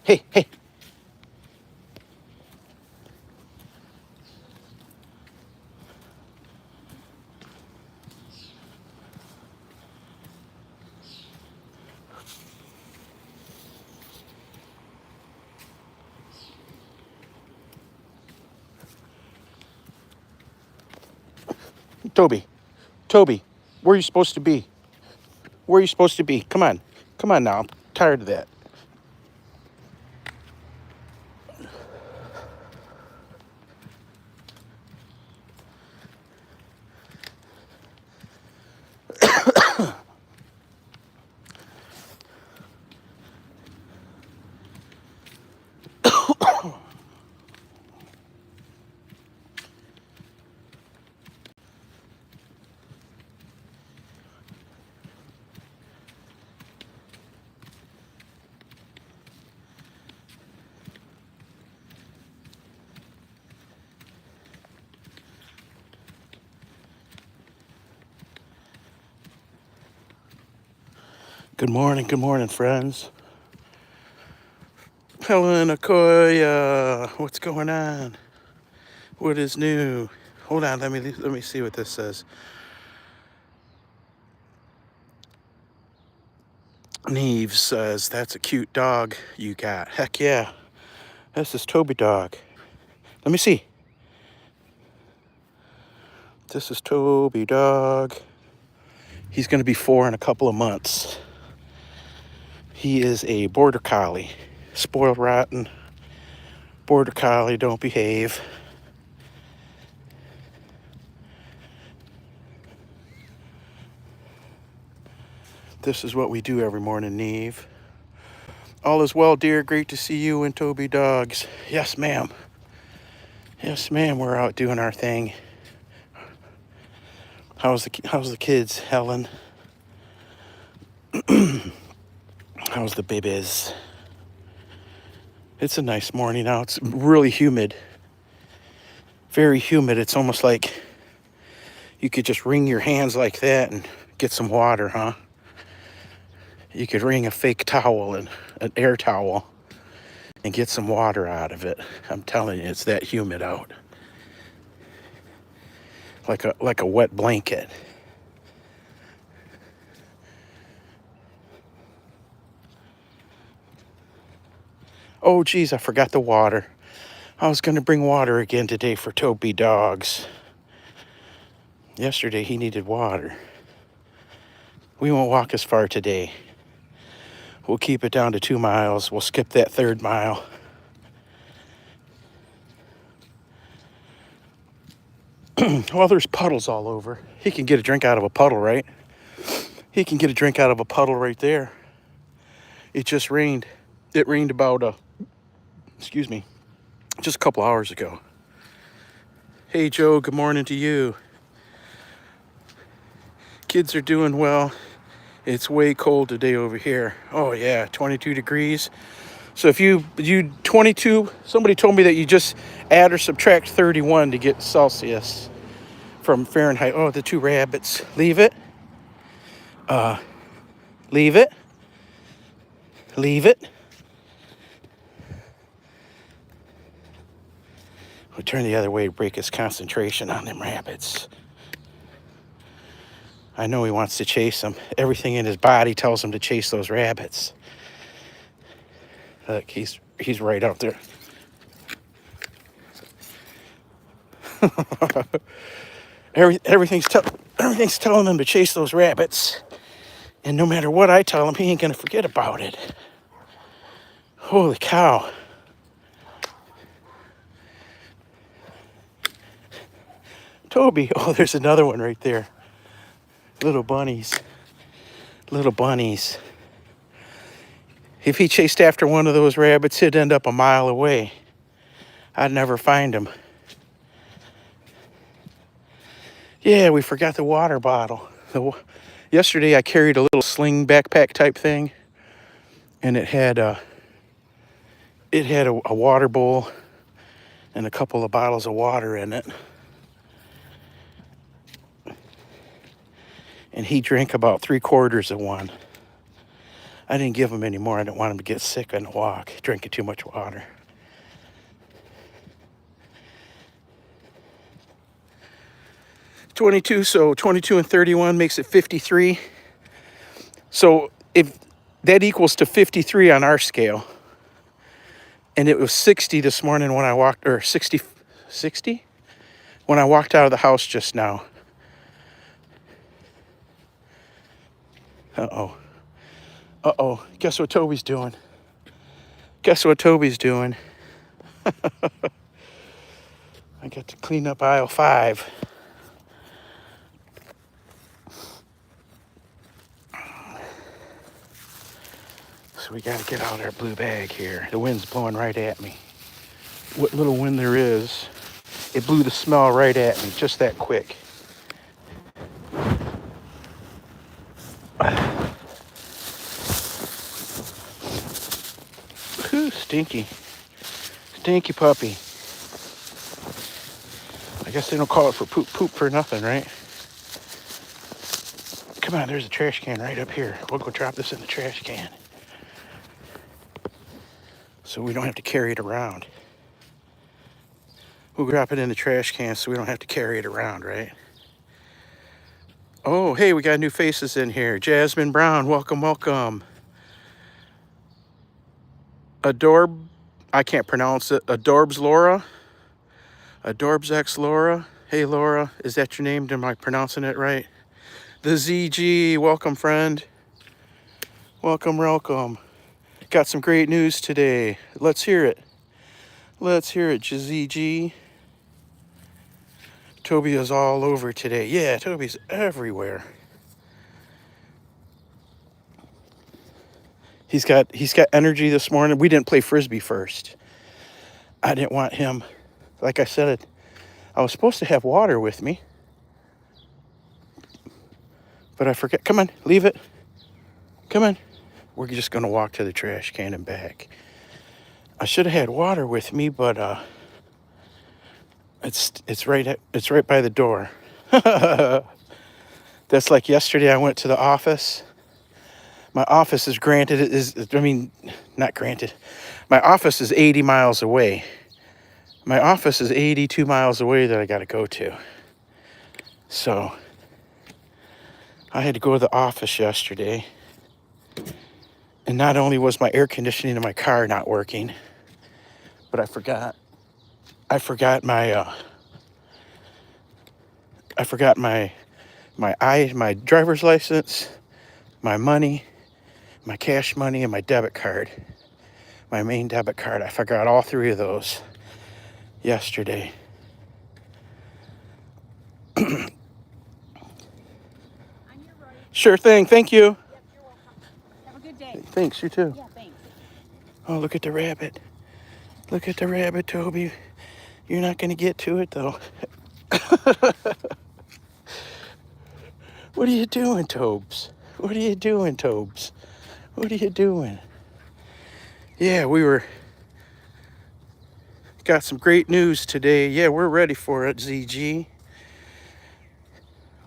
Hey, hey. Toby, Toby, where are you supposed to be? Where are you supposed to be? Come on. Come on now. I'm tired of that. Good morning, friends. Helen Akoya, what's going on? What is new? Hold on, let me see what this says. Neve says that's a cute dog you got. Heck yeah, this is Toby Dog. Let me see. This is Toby Dog. He's gonna be 4 in a couple of months. He is a border collie, spoiled rotten. Border collie, don't behave. This is what we do every morning, Neve. All is well, dear. Great to see you and Toby Dogs. Yes, ma'am. Yes, ma'am. We're out doing our thing. How's the kids, Helen? How's the babies? It's a nice morning out. It's really humid. Very humid. It's almost like you could just wring your hands like that and get some water, huh? You could wring a fake towel and an air towel and get some water out of it. I'm telling you, it's that humid out. Like a wet blanket. Oh, geez, I forgot the water. I was going to bring water again today for Toby Dogs. Yesterday, he needed water. We won't walk as far today. We'll keep it down to 2 miles. We'll skip that 3rd mile. Well, there's puddles all over. He can get a drink out of a puddle, right? He can get a drink out of a puddle right there. It just rained. It rained about, excuse me, just a couple hours ago. Hey, Joe, good morning to you. Kids are doing well. It's way cold today over here. Oh, yeah, 22 degrees. So if you 22, somebody told me that you just add or subtract 31 to get Celsius from Fahrenheit. Oh, the 2 rabbits. Leave it. Leave it. Leave it. We'll turn the other way to break his concentration on them rabbits. I know he wants to chase them. Everything in his body tells him to chase those rabbits. Look, he's right out there. Everything's telling him to chase those rabbits. And no matter what I tell him, he ain't gonna forget about it. Holy cow. Toby, oh, there's another one right there. Little bunnies. Little bunnies. If he chased after one of those rabbits, he'd end up a mile away. I'd never find him. Yeah, we forgot the water bottle. Yesterday I carried a little sling backpack type thing, and it had a water bowl and a couple of bottles of water in it. And he drank about 3/4 of one. I didn't give him any more. I didn't want him to get sick on the walk, drinking too much water. So 22 and 31 makes it 53. So if that equals to 53 on our scale, and it was 60 this morning when I walked, or 60 when I walked out of the house just now. Uh-oh. Uh-oh. Guess what Toby's doing? Guess what Toby's doing? I got to clean up aisle 5. So we got to get out our blue bag here. The wind's blowing right at me. What little wind there is, it blew the smell right at me, just that quick. Whew, stinky. Stinky puppy. I guess they don't call it for poop for nothing, right? Come on, there's a trash can right up here. We'll go drop this in the trash can. So we don't have to carry it around. We'll drop it in the trash can so we don't have to carry it around, right? Oh, hey, we got new faces in here. Jasmine Brown, welcome, welcome. Adorb, I can't pronounce it. Adorbs Laura. Adorbs X Laura. Hey, Laura, is that your name? Am I pronouncing it right? The ZG, welcome, friend. Welcome, welcome. Got some great news today. Let's hear it. Let's hear it, ZG. Toby is all over today. Yeah, Toby's everywhere. He's got energy this morning. We didn't play Frisbee first. I didn't want him. Like I said, I was supposed to have water with me. But I forget. Come on, leave it. Come on. We're just going to walk to the trash can and back. I should have had water with me, but it's right by the door. That's like yesterday I went to the office. My office is not granted. My office is 80 miles away. My office is 82 miles away that I got to go to. So I had to go to the office yesterday. And not only was my air conditioning in my car not working, but I forgot my driver's license, my money, my cash money, and my debit card. My main debit card. I forgot all 3 of those yesterday. On your right. Sure thing. Thank you. Yep, you're welcome. Have a good day. Thanks, you too. Yeah, thanks. Oh, look at the rabbit. Look at the rabbit, Toby. You're not going to get to it, though. What are you doing, Tobes? What are you doing, Tobes? What are you doing? Yeah, got some great news today. Yeah, we're ready for it, ZG.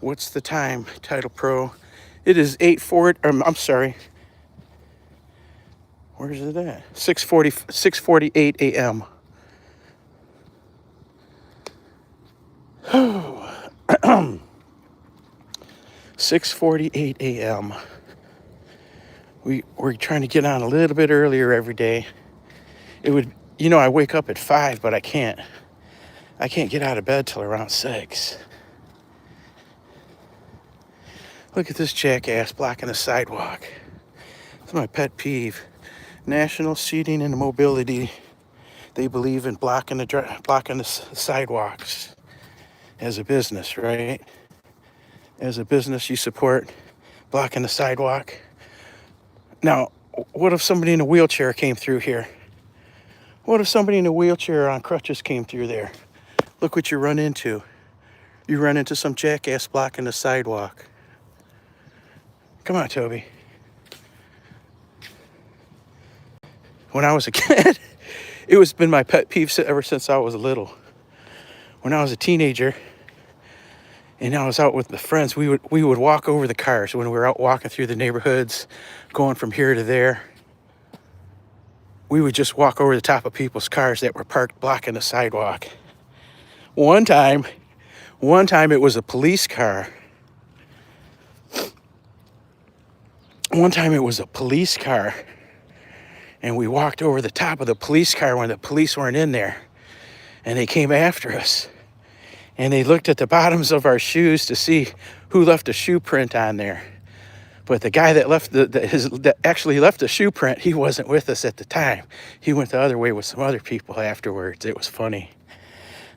What's the time, Titlepro? It is 8:40. I'm sorry. Where's it at? 6:48 a.m. 6:48 a.m. We're trying to get on a little bit earlier every day. I wake up at 5, but I can't get out of bed till around 6. Look at this jackass blocking the sidewalk. It's my pet peeve. National Seating and Mobility, they believe in blocking the sidewalks as a business, right? As a business, you support blocking the sidewalk. Now, what if somebody in a wheelchair came through here? What if somebody in a wheelchair on crutches came through there? Look what you run into. You run into some jackass blocking the sidewalk. Come on, Toby. When I was a kid, it's been my pet peeve ever since I was little. When I was a teenager, And I was out with the friends. We would walk over the cars when we were out walking through the neighborhoods, going from here to there. We would just walk over the top of people's cars that were parked blocking the sidewalk. One time it was a police car. One time it was a police car. And we walked over the top of the police car when the police weren't in there. And they came after us. And they looked at the bottoms of our shoes to see who left a shoe print on there. But the guy that left that actually left the shoe print, he wasn't with us at the time. He went the other way with some other people afterwards. It was funny.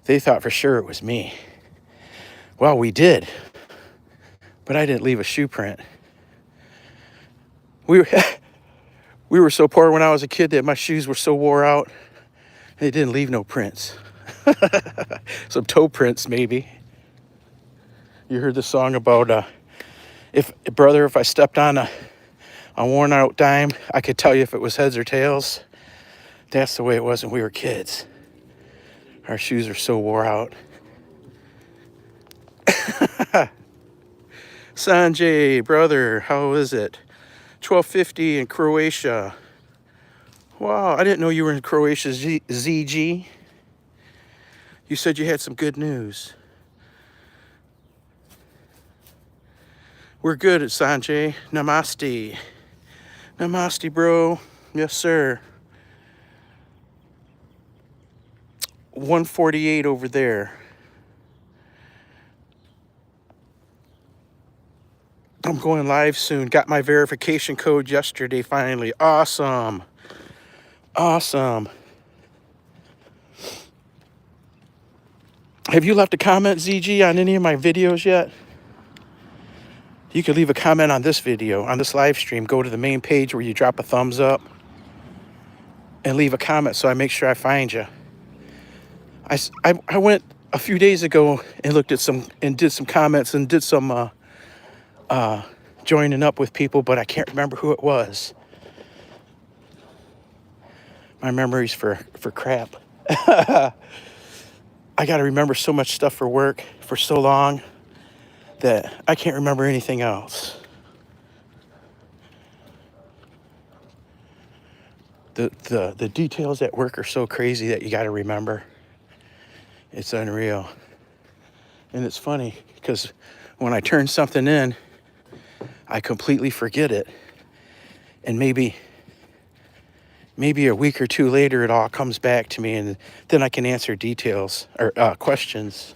They thought for sure it was me. Well, we did. But I didn't leave a shoe print. We were so poor when I was a kid that my shoes were so wore out, they didn't leave no prints. Some toe prints, maybe. You heard the song about if I stepped on a worn out dime, I could tell you if it was heads or tails. That's the way it was when we were kids. Our shoes are so wore out. Sanjay, brother, how is it? 12:50 in Croatia. Wow, I didn't know you were in Croatia, ZG. You said you had some good news. We're good at Sanjay. Namaste. Namaste, bro. Yes, sir. 148 over there. I'm going live soon. Got my verification code yesterday, finally. Awesome. Awesome. Have you left a comment, ZG, on any of my videos yet? You could leave a comment on this video, on this live stream. Go to the main page where you drop a thumbs up and leave a comment so I make sure I find you. I went a few days ago and looked at did some comments and did some joining up with people, but I can't remember who it was. My memory's for crap. I got to remember so much stuff for work for so long that I can't remember anything else. The details at work are so crazy that you got to remember. It's unreal. And it's funny because when I turn something in, I completely forget it. And maybe a week or two later, it all comes back to me, and then I can answer details or questions.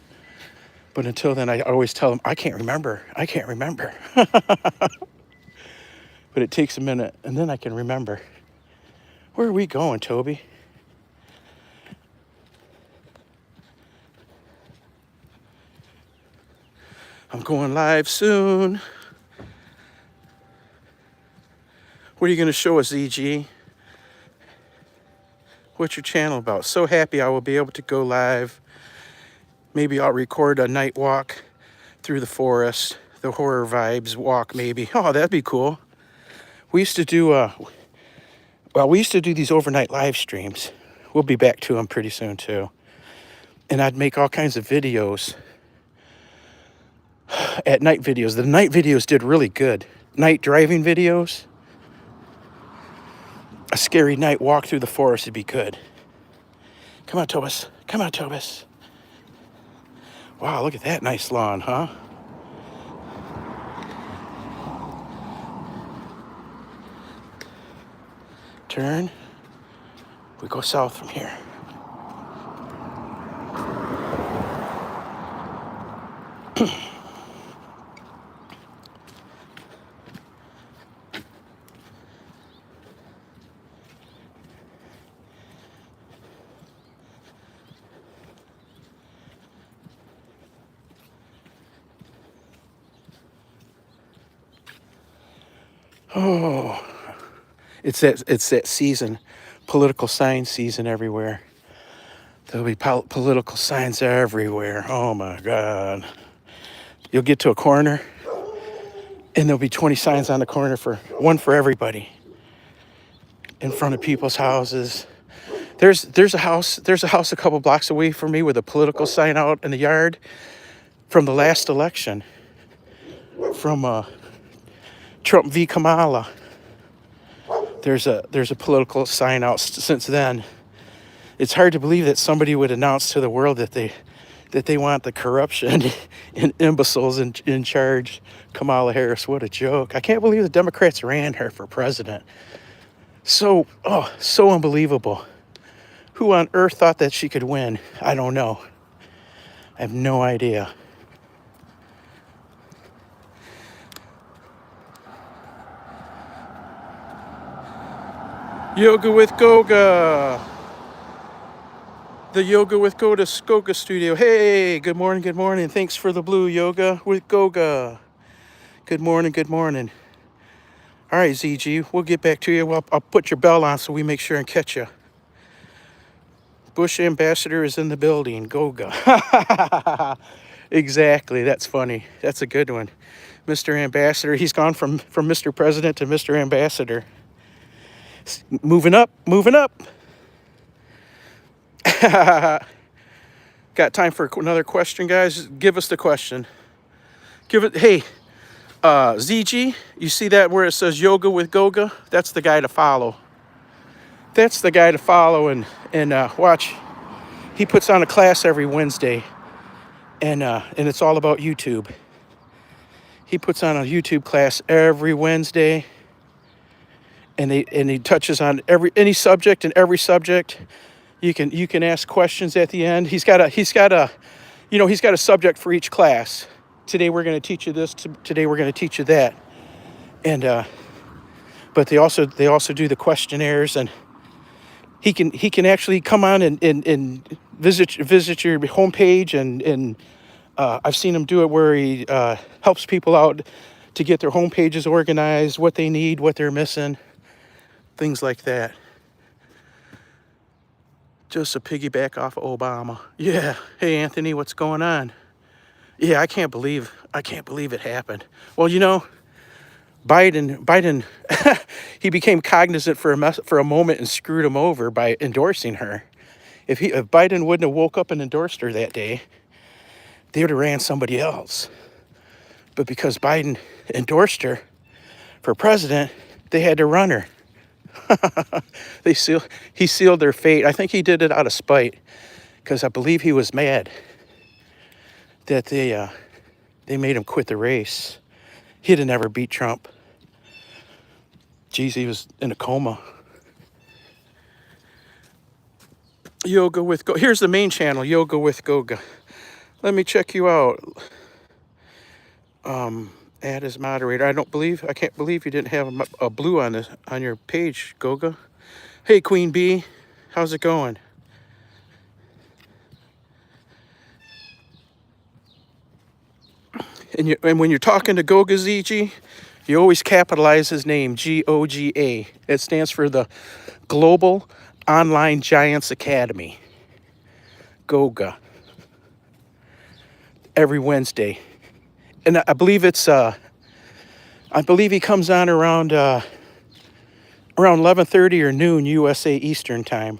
But until then, I always tell them, I can't remember. But it takes a minute, and then I can remember. Where are we going, Toby? I'm going live soon. What are you going to show us, EG? What's your channel about? So happy I will be able to go live. Maybe I'll record a night walk through the forest, the horror vibes walk maybe. Oh, that'd be cool. We used to do these overnight live streams. We'll be back to them pretty soon too. And I'd make all kinds of videos. At night videos. The night videos did really good. Night driving videos. A scary night walk through the forest would be good. Come on, Tobis. Come on, Tobis. Wow, look at that nice lawn, huh? Turn. We go south from here. Oh, it's that season, political sign season everywhere. There'll be political signs everywhere. Oh my God. You'll get to a corner and there'll be 20 signs on the corner, one for everybody. In front of people's houses. There's a house a couple blocks away from me with a political sign out in the yard from the last election, from Trump v. Kamala. There's a political sign out since then. It's hard to believe that somebody would announce to the world that they want the corruption and imbeciles in charge. Kamala Harris, what a joke. I can't believe the Democrats ran her for president. So unbelievable. Who on earth thought that she could win? I don't know. I have no idea. Yoga with Goga. The Yoga with Goga studio. Hey, good morning, good morning. Thanks for the blue. Yoga with Goga. Good morning, good morning. All right, ZG, we'll get back to you. Well, I'll put your bell on so we make sure and catch you. Bush ambassador is in the building. Goga. Exactly. That's funny. That's a good one. Mr. Ambassador. He's gone from Mr. President to Mr. Ambassador. Moving up, moving up. Got time for another question, guys? Give us the question. Give it. Hey, ZG, you see that where it says Yoga with Goga? That's the guy to follow. That's the guy to follow and watch. He puts on a class every Wednesday, and it's all about YouTube. He puts on a YouTube class every Wednesday, and he touches on any subject, and every subject. You can ask questions at the end. He's got a subject for each class. Today we're going to teach you this. Today we're going to teach you that. And but they also do the questionnaires, and he can actually come on and visit your homepage, and I've seen him do it where he helps people out to get their homepages organized, what they need, what they're missing, things like that. Just a piggyback off of Obama. Yeah. Hey, Anthony, what's going on? Yeah, I can't believe it happened. Well, Biden, he became cognizant for a moment and screwed him over by endorsing her. If Biden wouldn't have woke up and endorsed her that day, they would have ran somebody else. But because Biden endorsed her for president, they had to run her. He sealed their fate. I think he did it out of spite, because I believe he was mad that they made him quit the race. He'd have never beat Trump. Geez, he was in a coma. Yoga with Goga. Here's the main channel, Yoga with Goga. Let me check you out. Add as moderator. I can't believe you didn't have a blue on your page, Goga. Hey, Queen Bee, how's it going? And when you're talking to Goga ZG, you always capitalize his name, GOGA. It stands for the Global Online Giants Academy. Goga. Every Wednesday. And I believe he comes on around 11:30 or noon USA Eastern time.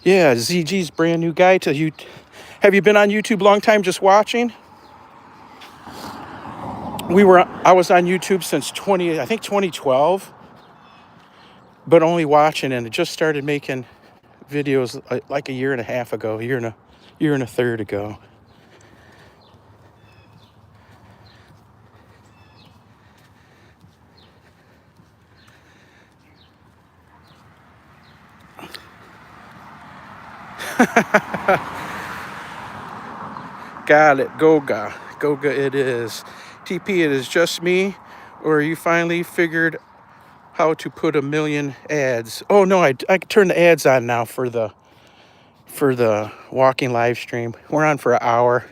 Yeah, ZG's brand new guy to you. Have you been on YouTube a long time just watching? I was on YouTube since 2012, but only watching, and just started making videos like a year and a half ago, year and a third ago. Got it. Goga it is. TP, it is just me, or you finally figured how to put 1 million ads? Oh no, I turn the ads on now for the walking live stream. We're on for an hour.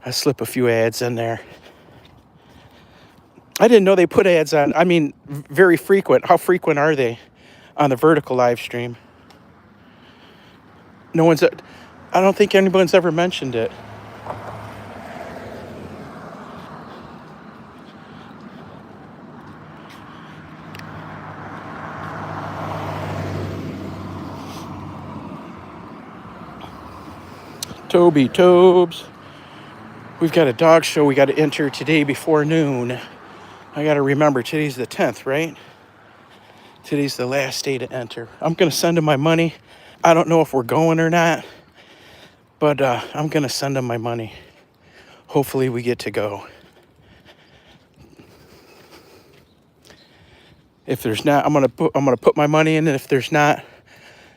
I slip a few ads in there. I didn't know they put ads on. I mean, very frequent. How frequent are they on the vertical live stream? I don't think anyone's ever mentioned it. Toby Tobes. We've got a dog show we got to enter today before noon. I got to remember, today's the 10th, right? Today's the last day to enter. I'm going to send him my money. I don't know if we're going or not, but I'm going to send him my money. Hopefully we get to go. If there's not, I'm gonna put my money in, and if there's not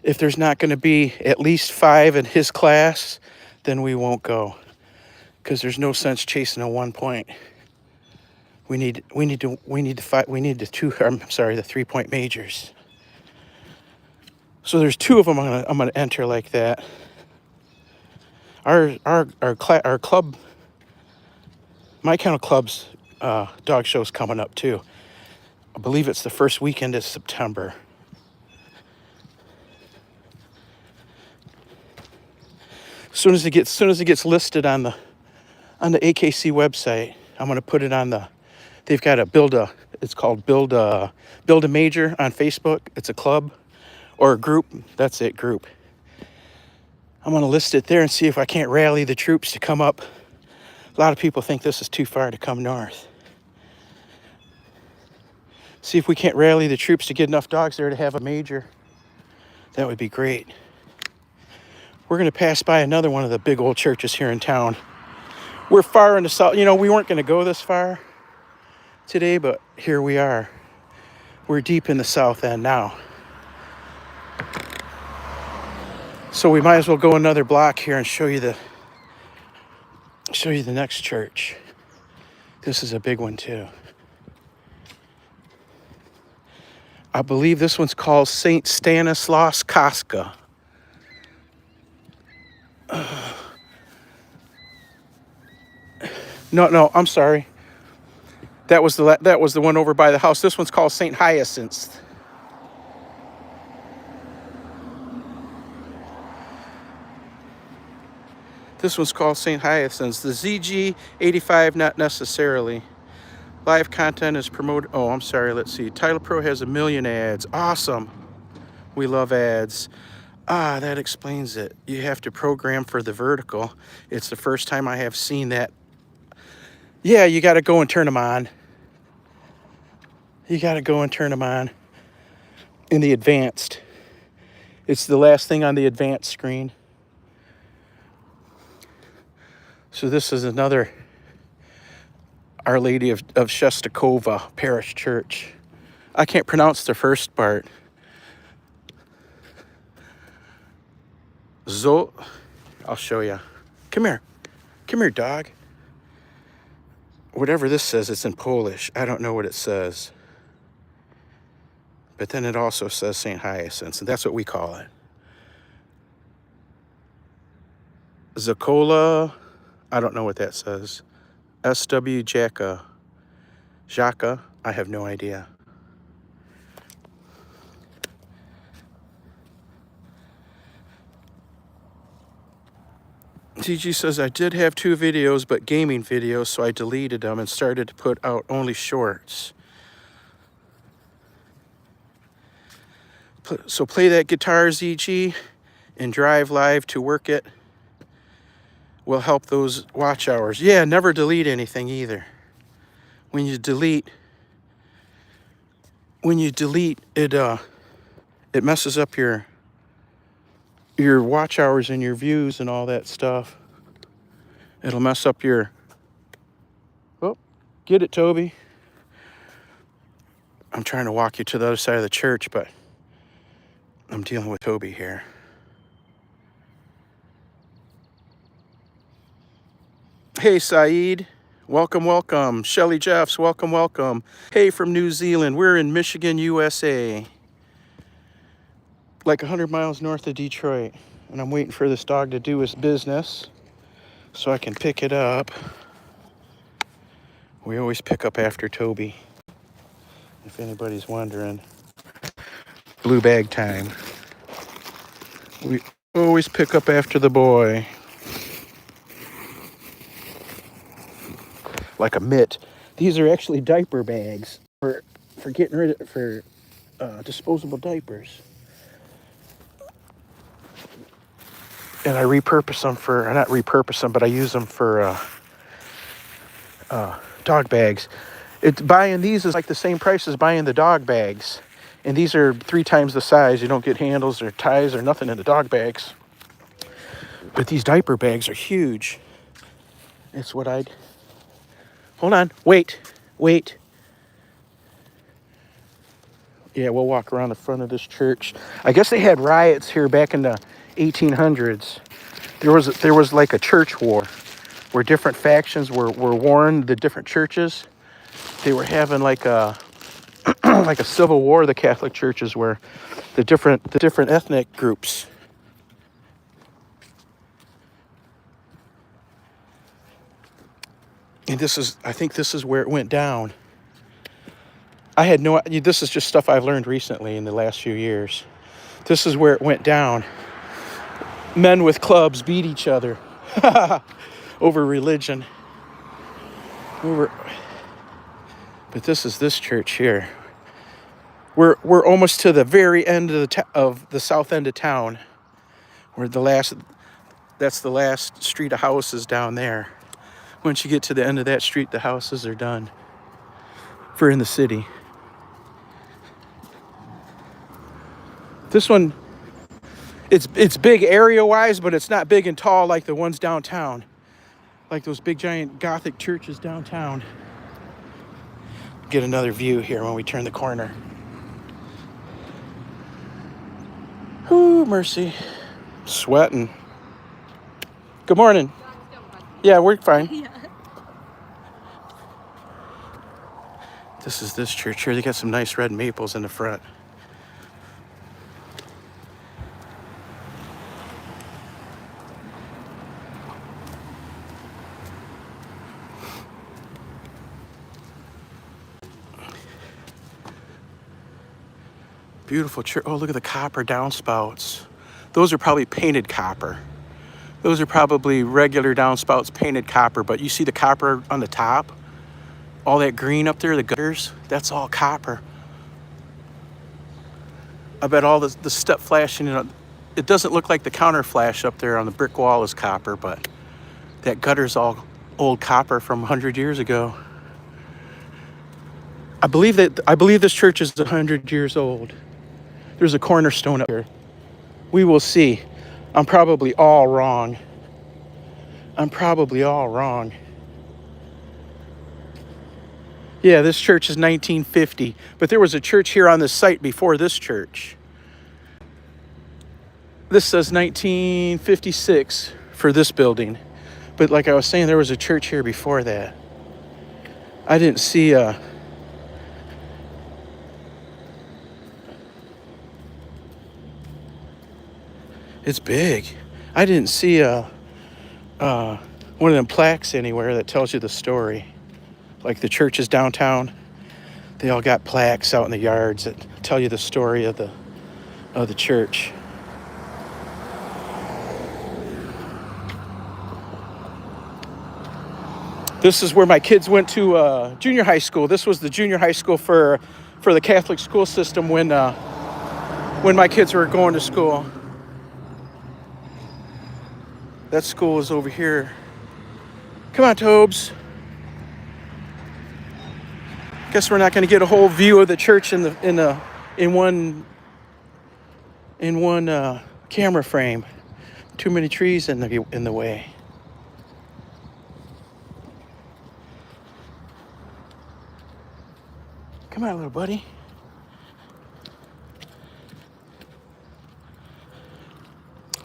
going to be at least 5 in his class, then we won't go. Because there's no sense chasing a 1 point. We need the 3-point majors. So there's 2 of them I'm gonna enter like that. Our club, my kennel club's dog show's coming up too. I believe it's the first weekend of September. As soon as it gets listed on the AKC website, I'm gonna put it on the. They've got it's called Build a Major on Facebook. It's a club or a group. That's it, group. I'm gonna list it there and see if I can't rally the troops to come up. A lot of people think this is too far to come north. See if we can't rally the troops to get enough dogs there to have a major. That would be great. We're going to pass by another one of the big old churches here in town. We're far in the south. You know, we weren't going to go this far today, but here we are. We're deep in the south end now. So we might as well go another block here and show you the next church. This is a big one too. I believe this one's called St. Stanislaus Kostka. No, I'm sorry. That was the one over by the house. This one's called St. Hyacinth. This one's called St. Hyacinth. The ZG85, not necessarily. Live content is promoted. Oh, I'm sorry. Let's see. Titlepro has 1 million ads. Awesome. We love ads. That explains it. You have to program for the vertical. It's the first time I have seen that. Yeah, you got to go and turn them on. You got to go and turn them on in the advanced. It's the last thing on the advanced screen. So this is another Our Lady of Shestakova Parish Church. I can't pronounce the first part. I'll show you. Come here, dog. Whatever this says, it's in Polish. I don't know what it says. But then it also says St. Hyacinth, and that's what we call it. Zakola, I don't know what that says. SW Jaka. Jaka, I have no idea. TG says, I did have 2 videos, but gaming videos, so I deleted them and started to put out only shorts. So play that guitar, ZG, and drive live to work it. Will help those watch hours. Yeah, never delete anything either. When you delete it, it messes up your watch hours and your views and all that stuff. It'll mess up your. Oh, get it, Toby. I'm trying to walk you to the other side of the church, but I'm dealing with Toby here. Hey, Saeed. Welcome. Shelly Jeffs, welcome. Hey, from New Zealand. We're in Michigan, USA. Like 100 miles north of Detroit. And I'm waiting for this dog to do his business so I can pick it up. We always pick up after Toby. If anybody's wondering. Blue bag time. We always pick up after the boy. Like a mitt. These are actually diaper bags for getting rid of disposable diapers. and I repurpose them for, not repurpose them, but I use them for dog bags. Buying these is like the same price as buying the dog bags. And these are 3 times the size. You don't get handles or ties or nothing in the dog bags. But these diaper bags are huge. It's what I'd... Hold on. Wait. Yeah, we'll walk around the front of this church. I guess they had riots here back in the 1800s. There was like a church war where different factions were warring the different churches. They were having like a like a civil war. The Catholic churches were the different ethnic groups. And I think this is where it went down. I had no idea. This is just stuff I've learned recently in the last few years. This is where it went down. Men with clubs beat each other over religion. But this is this church here. We're almost to the very end of the south end of town. That's the last street of houses down there. Once you get to the end of that street, the houses are done for in the city. This one, it's big area-wise, but it's not big and tall like the ones downtown. Like those big giant Gothic churches downtown. Get another view here when we turn the corner. Ooh, mercy. Sweating. Good morning. Yeah, we're fine. Yeah. This is this church here. They got some nice red maples in the front. Beautiful church. Oh, look at the copper downspouts. Those are probably painted copper. Those are probably regular downspouts painted copper, but you see the copper on the top? All that green up there, the gutters, that's all copper. I bet all the step flashing, it doesn't look like the counter flash up there on the brick wall is copper, but that gutter's all old copper from 100 years ago. I believe this church is 100 years old. There's a cornerstone up here. We will see. I'm probably all wrong. Yeah, this church is 1950, but there was a church here on this site before this church. This says 1956 for this building, but like I was saying, there was a church here before that. I didn't see It's big. I didn't see one of them plaques anywhere that tells you the story. Like the churches downtown, they all got plaques out in the yards that tell you the story of the church. This is where my kids went to junior high school. This was the junior high school for the Catholic school system when my kids were going to school. That school is over here. Come on, Tobes. Guess we're not going to get a whole view of the church in one camera frame. Too many trees in the way. Come on, little buddy.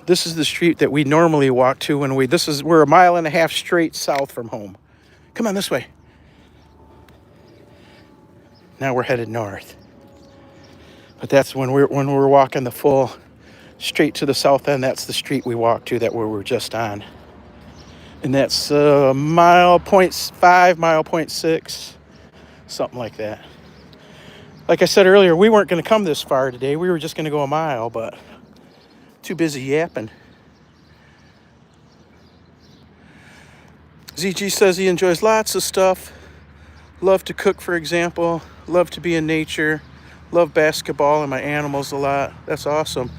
This is the street that we normally walk to when we're 1.5 miles straight south from home. Come on this way. Now we're headed north. But that's when we're walking the full straight to the south end. That's the street we walked to that we were just on. And that's 1.5 miles, 0.6 miles, something like that. Like I said earlier, we weren't going to come this far today. We were just going to go 1 mile, but too busy yapping. ZG says he enjoys lots of stuff. Love to cook, for example. Love to be in nature. Love basketball and my animals a lot. That's awesome.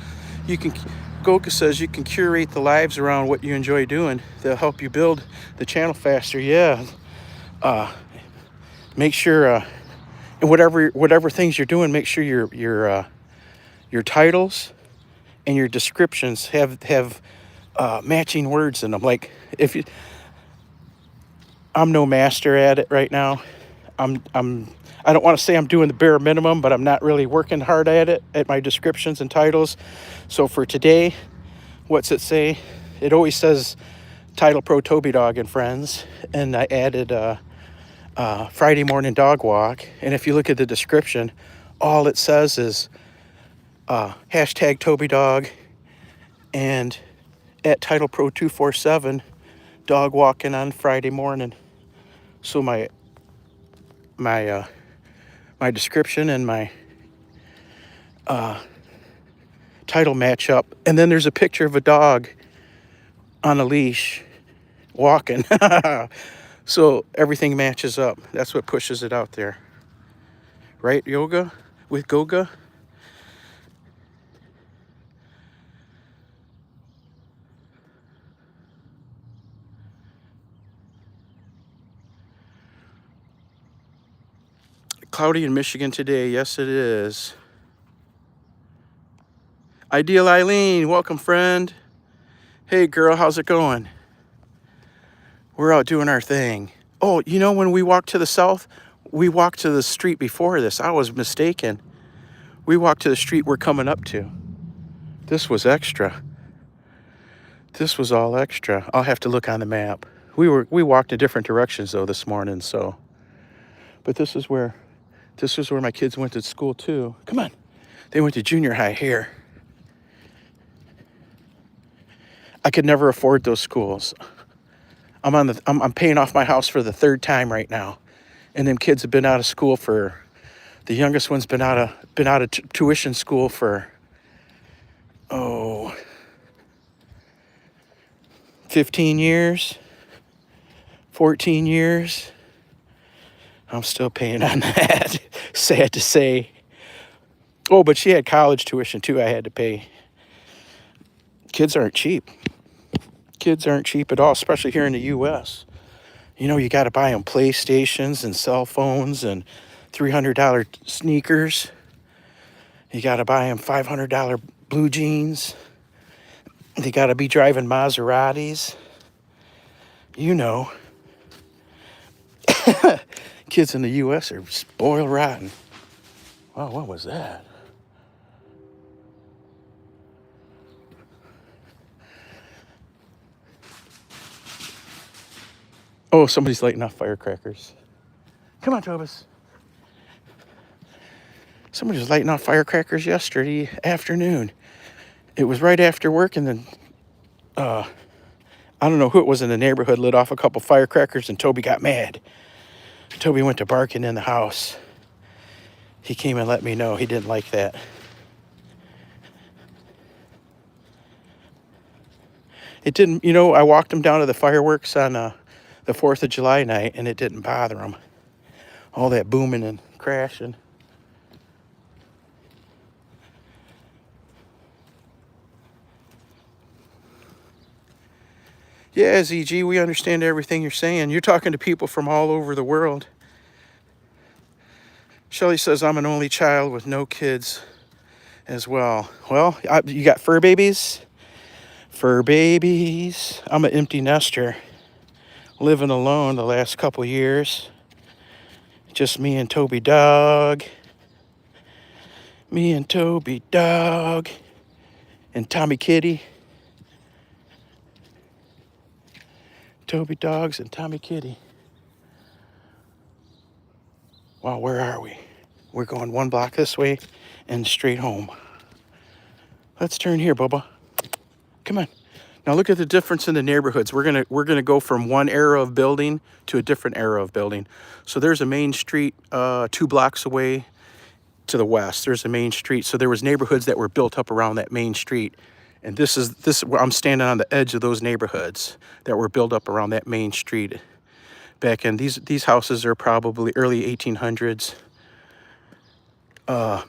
Goka says you can curate the lives around what you enjoy doing. They'll help you build the channel faster. Yeah. Make sure, and whatever things you're doing, make sure your titles and your descriptions have matching words in them. Like if you, I'm no master at it right now. I don't want to say I'm doing the bare minimum, but I'm not really working hard at it, at my descriptions and titles. So for today, what's it say? It always says Titlepro, Toby Dog, and Friends. And I added Friday morning dog walk. And if you look at the description, all it says is hashtag Toby Dog and at Titlepro247 dog walking on Friday morning. So my description and my title match up. And then there's a picture of a dog on a leash walking. So everything matches up. That's what pushes it out there. Right, Yoga? With Goga? Cloudy in Michigan today. Yes, it is. Ideal Eileen, welcome, friend. Hey, girl, how's it going? We're out doing our thing. Oh, you know, when we walked to the south, we walked to the street before this. I was mistaken. We walked to the street we're coming up to. This was extra. This was all extra. I'll have to look on the map. We walked in different directions though this morning, so. But this is where my kids went to school too. Come on. They went to junior high here. I could never afford those schools. I'm paying off my house for the third time right now. And them kids have been out of school for, the youngest one's been out of tuition school for 15 years, 14 years. I'm still paying on that. Sad to say. Oh, but she had college tuition too I had to pay. Kids aren't cheap. Kids aren't cheap at all, especially here in the U.S. You know, you got to buy them PlayStations and cell phones and $300 sneakers. You got to buy them $500 blue jeans. They got to be driving Maseratis. You know. Kids in the U.S. are spoiled rotten. Wow, what was that? Oh, somebody's lighting off firecrackers. Come on, Tobus. Somebody was lighting off firecrackers yesterday afternoon. It was right after work, and then I don't know who it was in the neighborhood lit off a couple firecrackers, and Toby got mad. Toby went to barking in the house. He came and let me know he didn't like that. It didn't, you know, I walked him down to the fireworks on the 4th of July night, and it didn't bother him. All that booming and crashing. Yeah, ZG, we understand everything you're saying. You're talking to people from all over the world. Shelly says, I'm an only child with no kids as well. Well, you got fur babies? Fur babies. I'm an empty nester. Living alone the last couple years. Just me and Toby Dog. Me and Toby Dog. And Tommy Kitty. Toby Dogs and Tommy Kitty. Wow, where are we? We're going 1 block this way and straight home. Let's turn here, Bubba. Come on. Now look at the difference in the neighborhoods. We're gonna go from one era of building to a different era of building. So there's a main street 2 blocks away to the west. There's a main street. So there was neighborhoods that were built up around that main street. And this where I'm standing on the edge of those neighborhoods that were built up around that main street. Back in these houses are probably early 1800s,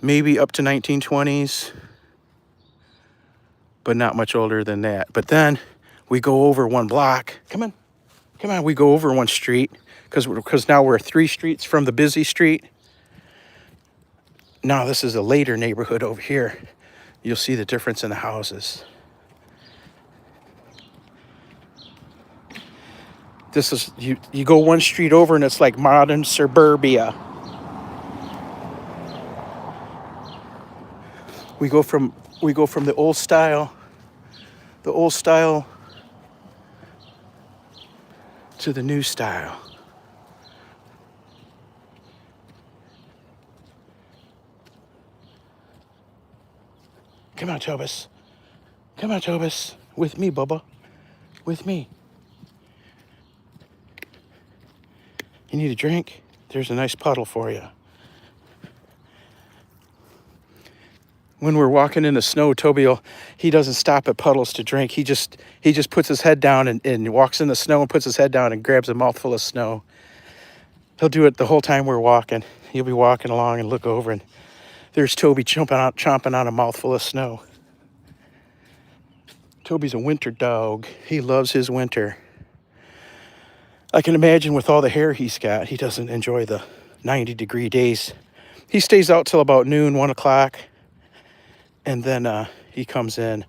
maybe up to 1920s. but not much older than that. But then we go over one block. Come on. Come on, we go over one street because now we're 3 streets from the busy street. Now this is a later neighborhood over here. You'll see the difference in the houses. This is, you go 1 street over and it's like modern suburbia. We go from the old style to the new style. Come on, Tobis. Come on, Tobis. With me, Bubba. With me. You need a drink? There's a nice puddle for you. When we're walking in the snow, he doesn't stop at puddles to drink. He just puts his head down and walks in the snow and puts his head down and grabs a mouthful of snow. He'll do it the whole time we're walking. He'll be walking along and look over and there's Toby chomping on a mouthful of snow. Toby's a winter dog. He loves his winter. I can imagine with all the hair he's got, he doesn't enjoy the 90-degree days. He stays out till about noon, 1 o'clock. And then he comes in.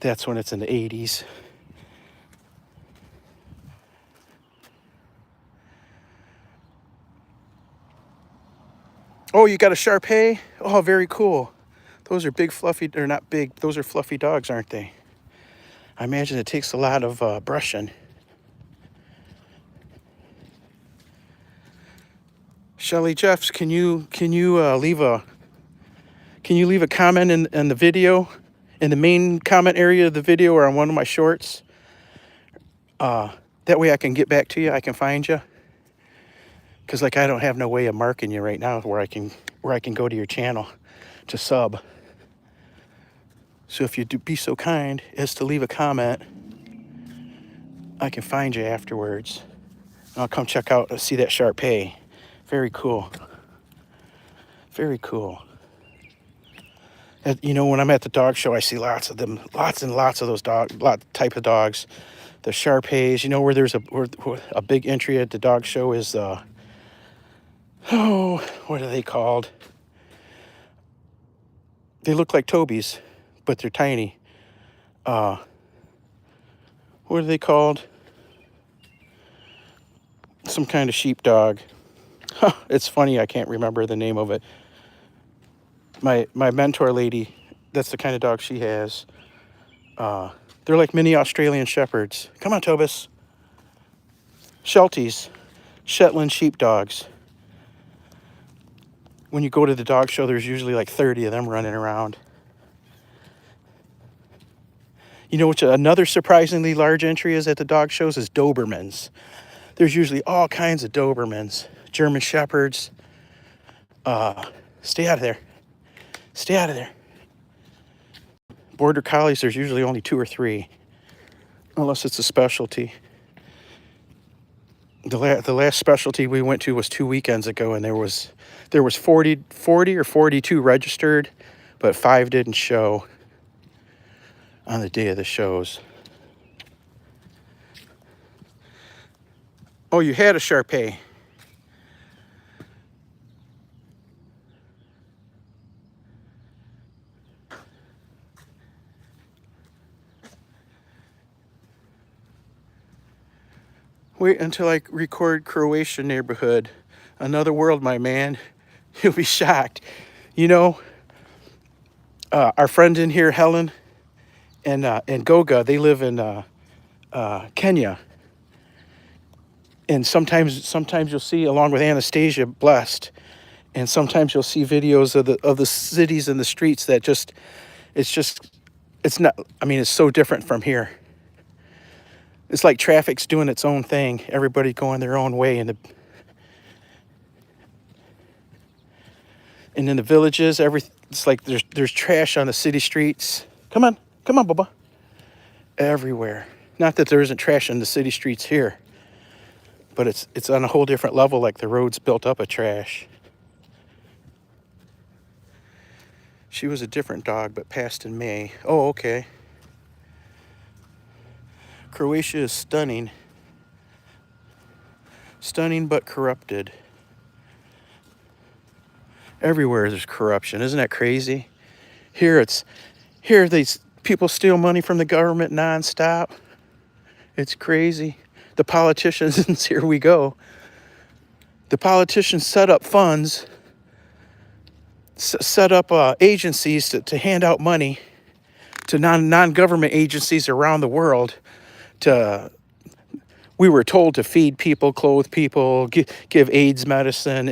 That's when it's in the 80s. Oh, you got a Shar-Pei? Oh, very cool. Those are big fluffy, or not big, those are fluffy dogs, aren't they? I imagine it takes a lot of brushing. Shelly Jeffs, can you leave a comment in the video, in the main comment area of the video or on one of my shorts? That way I can get back to you, I can find you. Because like I don't have no way of marking you right now where I can go to your channel to sub. So if you do be so kind as to leave a comment, I can find you afterwards. And I'll come check out, see that Shar-Pei. Very cool. Very cool. You know, when I'm at the dog show, I see lots of them, lots and lots of those type of dogs. The Shar-Peis, you know, where there's a big entry at the dog show is what are they called? They look like Tobies, but they're tiny. What are they called? Some kind of sheepdog. It's funny, I can't remember the name of it. My mentor lady, that's the kind of dog she has. They're like mini Australian Shepherds. Come on, Tobis. Shelties, Shetland sheepdogs. When you go to the dog show, there's usually like 30 of them running around. You know what another surprisingly large entry is at the dog shows is Dobermans. There's usually all kinds of Dobermans. German Shepherds. Stay out of there. Stay out of there. Border Collies, there's usually only 2 or 3. Unless it's a specialty. The last specialty we went to was 2 weekends ago, and there was 40 or 42 registered, but 5 didn't show on the day of the shows. Oh, you had a Shar-Pei. Wait until I record Croatia neighborhood. Another world, my man. You'll be shocked. You know, our friend in here, Helen, and Goga, they live in Kenya. And sometimes you'll see, along with Anastasia, Blessed, and sometimes you'll see videos of the cities and the streets that it's not, I mean, it's so different from here. It's like traffic's doing its own thing. Everybody going their own way. And in the villages, it's like there's trash on the city streets. Come on, Bubba. Everywhere. Not that there isn't trash in the city streets here, but it's on a whole different level, like the road's built up of trash. She was a different dog, but passed in May. Oh, okay. Croatia is stunning. Stunning but corrupted. Everywhere there's corruption. Isn't that crazy? Here these people steal money from the government nonstop. It's crazy. The politicians, here we go. The politicians set up funds, set up agencies to hand out money to non-government agencies around the world. We were told to feed people, clothe people, give AIDS medicine,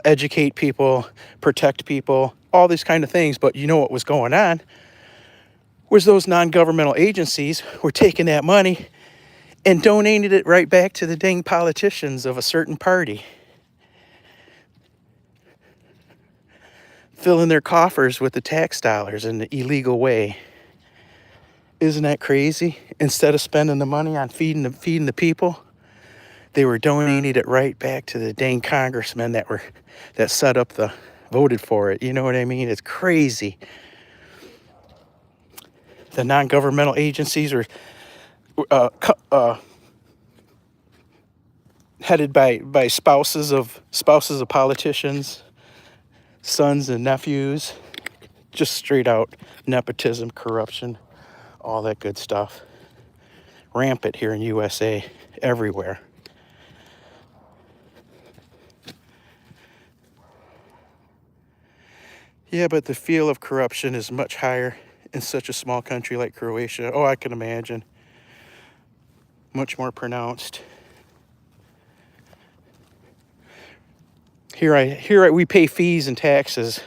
educate people, protect people, all these kind of things. But you know what was going on? Was those non-governmental agencies were taking that money and donated it right back to the dang politicians of a certain party. Filling their coffers with the tax dollars in the illegal way. Isn't that crazy? Instead of spending the money on feeding the people, they were donating it right back to the dang congressmen that set up voted for it. You know what I mean? It's crazy. The non-governmental agencies are headed by spouses of politicians, sons and nephews. Just straight out nepotism, corruption, all that good stuff. Rampant here in USA, everywhere. Yeah, but the feel of corruption is much higher in such a small country like Croatia. Oh, I can imagine. Much more pronounced. Here we pay fees and taxes.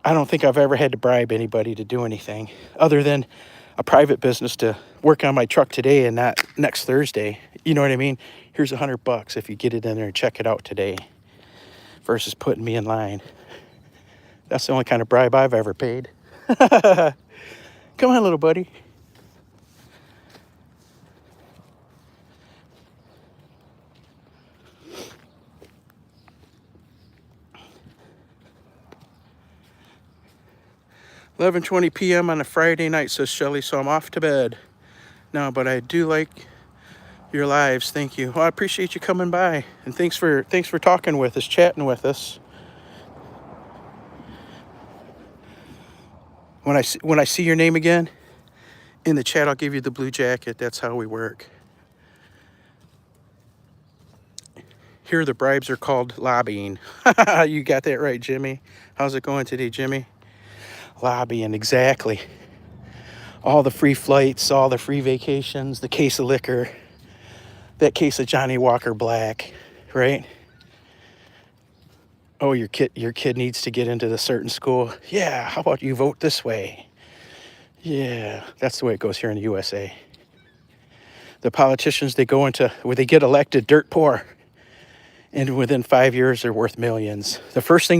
I don't think I've ever had to bribe anybody to do anything other than a private business to work on my truck today and not next Thursday. You know what I mean? Here's $100 if you get it in there and check it out today versus putting me in line. That's the only kind of bribe I've ever paid. Come on, little buddy. "11:20 p.m. on a Friday night," says Shelly, so I'm off to bed. No, but I do like your lives. Thank you. Well, I appreciate you coming by, and thanks for talking with us, chatting with us. When I see your name again in the chat, I'll give you the blue jacket. That's how we work. Here, the bribes are called lobbying. You got that right, Jimmy. How's it going today, Jimmy? Lobbying, exactly. All the free flights, all the free vacations, the case of liquor, that case of Johnny Walker Black, right? Oh, your kid needs to get into the certain school. Yeah, how about you vote this way? Yeah, that's the way it goes here in the USA. The politicians, they get elected dirt poor. And within 5 years, they're worth millions. The first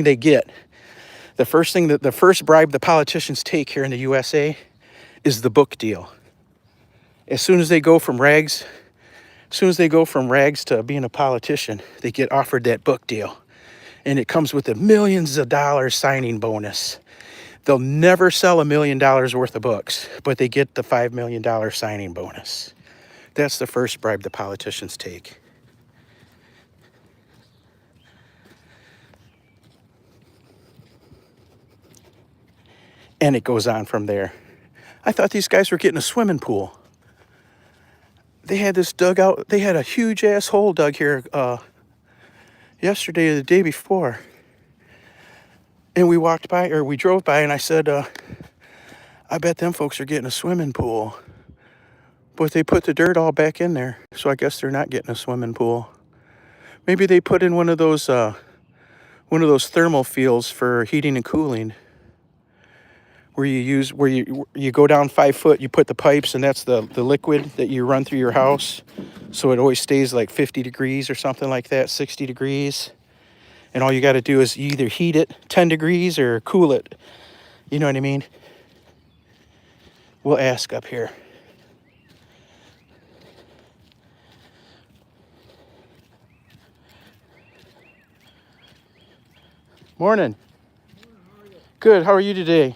bribe the politicians take here in the USA is the book deal. As soon as they go from rags to being a politician, they get offered that book deal. And it comes with a millions of dollars signing bonus. They'll never sell $1 million worth of books, but they get the $5 million signing bonus. That's the first bribe the politicians take. And it goes on from there. I thought these guys were getting a swimming pool. They had this dugout. They had a huge ass hole dug here yesterday or the day before. And we drove by, and I said, I bet them folks are getting a swimming pool. But they put the dirt all back in there, so I guess they're not getting a swimming pool. Maybe they put in one of those thermal fields for heating and cooling, where you go down 5 foot, you put the pipes, and that's the liquid that you run through your house, so it always stays like 50 degrees or something like that, 60 degrees. And all you got to do is either heat it 10 degrees or cool it. You know what I mean? We'll ask up here. Morning. Good. How are you today?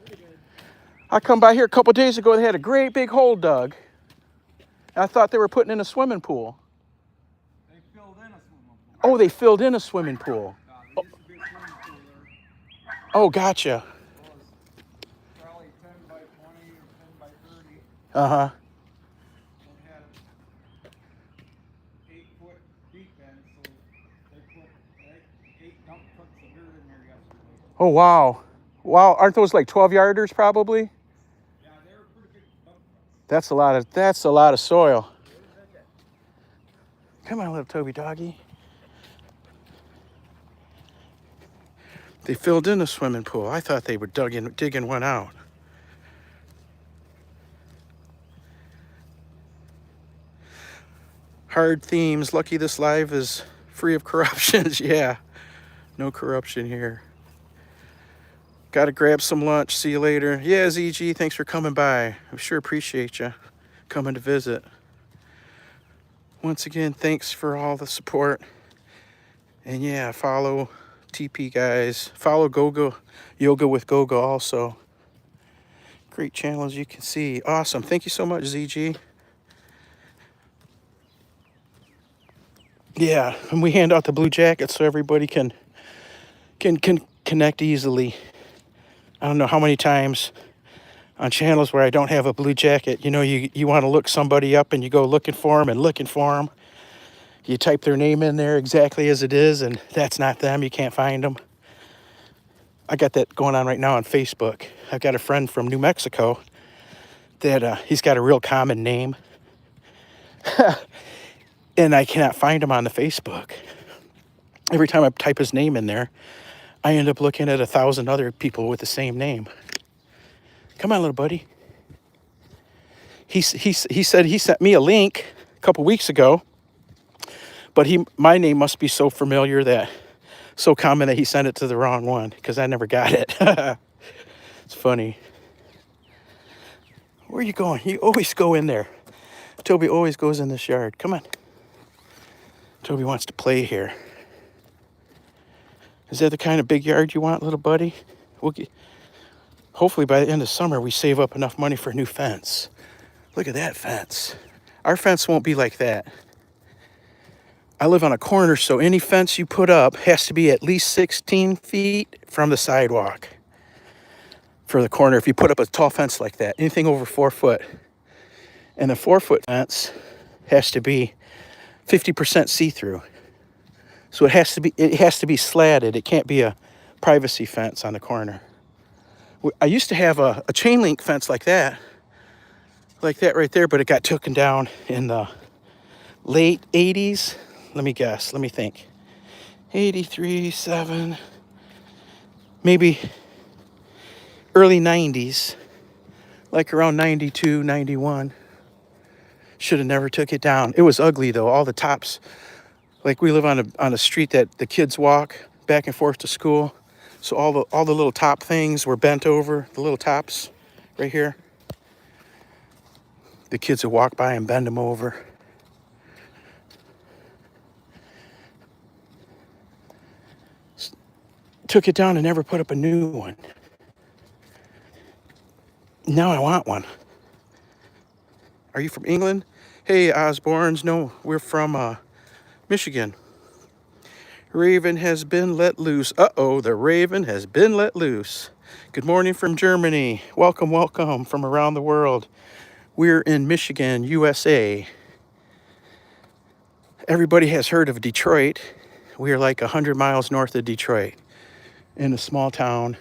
Pretty good. I come by here a couple days ago. They had a great big hole dug. I thought they were putting in a swimming pool. They filled in a swimming pool. Oh, they filled in a swimming pool. There used to be a swimming pool there. Oh, gotcha. It was probably 10 by 20 or 10 by 30. Uh-huh. It had 8-foot deep end, so they put 8 dump trucks of dirt in there yesterday. Oh, wow. Wow, aren't those like 12-yarders probably? Yeah, they were pretty big dump trucks. That's a lot of soil. They were big. Come on, little Toby doggy. They filled in a swimming pool. I thought they were digging one out. Hard themes. Lucky this live is free of corruptions. Yeah, no corruption here. Got to grab some lunch. See you later. Yeah, ZG, thanks for coming by. I sure appreciate you coming to visit. Once again, thanks for all the support. And yeah, follow TP guys. Follow Gogo, Yoga with Gogo also. Great channel as you can see. Awesome. Thank you so much, ZG. Yeah, and we hand out the blue jackets so everybody can connect easily. I don't know how many times on channels where I don't have a blue jacket, you know, you want to look somebody up and you go looking for them and looking for them. You type their name in there exactly as it is, and that's not them. You can't find them. I got that going on right now on Facebook. I've got a friend from New Mexico that he's got a real common name. And I cannot find him on the Facebook. Every time I type his name in there, I end up looking at 1,000 other people with the same name. Come on, little buddy. He said he sent me a link a couple weeks ago, but my name must be so familiar so common that he sent it to the wrong one because I never got it. It's funny. Where are you going? You always go in there. Toby always goes in this yard. Come on. Toby wants to play here. Is that the kind of big yard you want, little buddy? Hopefully by the end of summer, we save up enough money for a new fence. Look at that fence. Our fence won't be like that. I live on a corner, so any fence you put up has to be at least 16 feet from the sidewalk for the corner. If you put up a tall fence like that, anything over 4 foot. And the 4-foot fence has to be 50% see-through. So it has to be slatted. It can't be a privacy fence on the corner. I used to have a chain link fence like that right there, but it got taken down in the late 80s. Let me guess. Let me think. 83, 7, maybe early 90s, like around 92, 91. Should have never took it down. It was ugly though. All the tops, like we live on a street that the kids walk back and forth to school. So all the little top things were bent over, the little tops right here. The kids would walk by and bend them over. Took it down and never put up a new one. Now I want one. Are you from England? Hey, Osborns. No, we're from Michigan. Raven has been let loose. Uh-oh, the raven has been let loose. Good morning from Germany. Welcome, welcome from around the world. We're in Michigan, USA. Everybody has heard of Detroit. We are like 100 miles north of Detroit in a small town.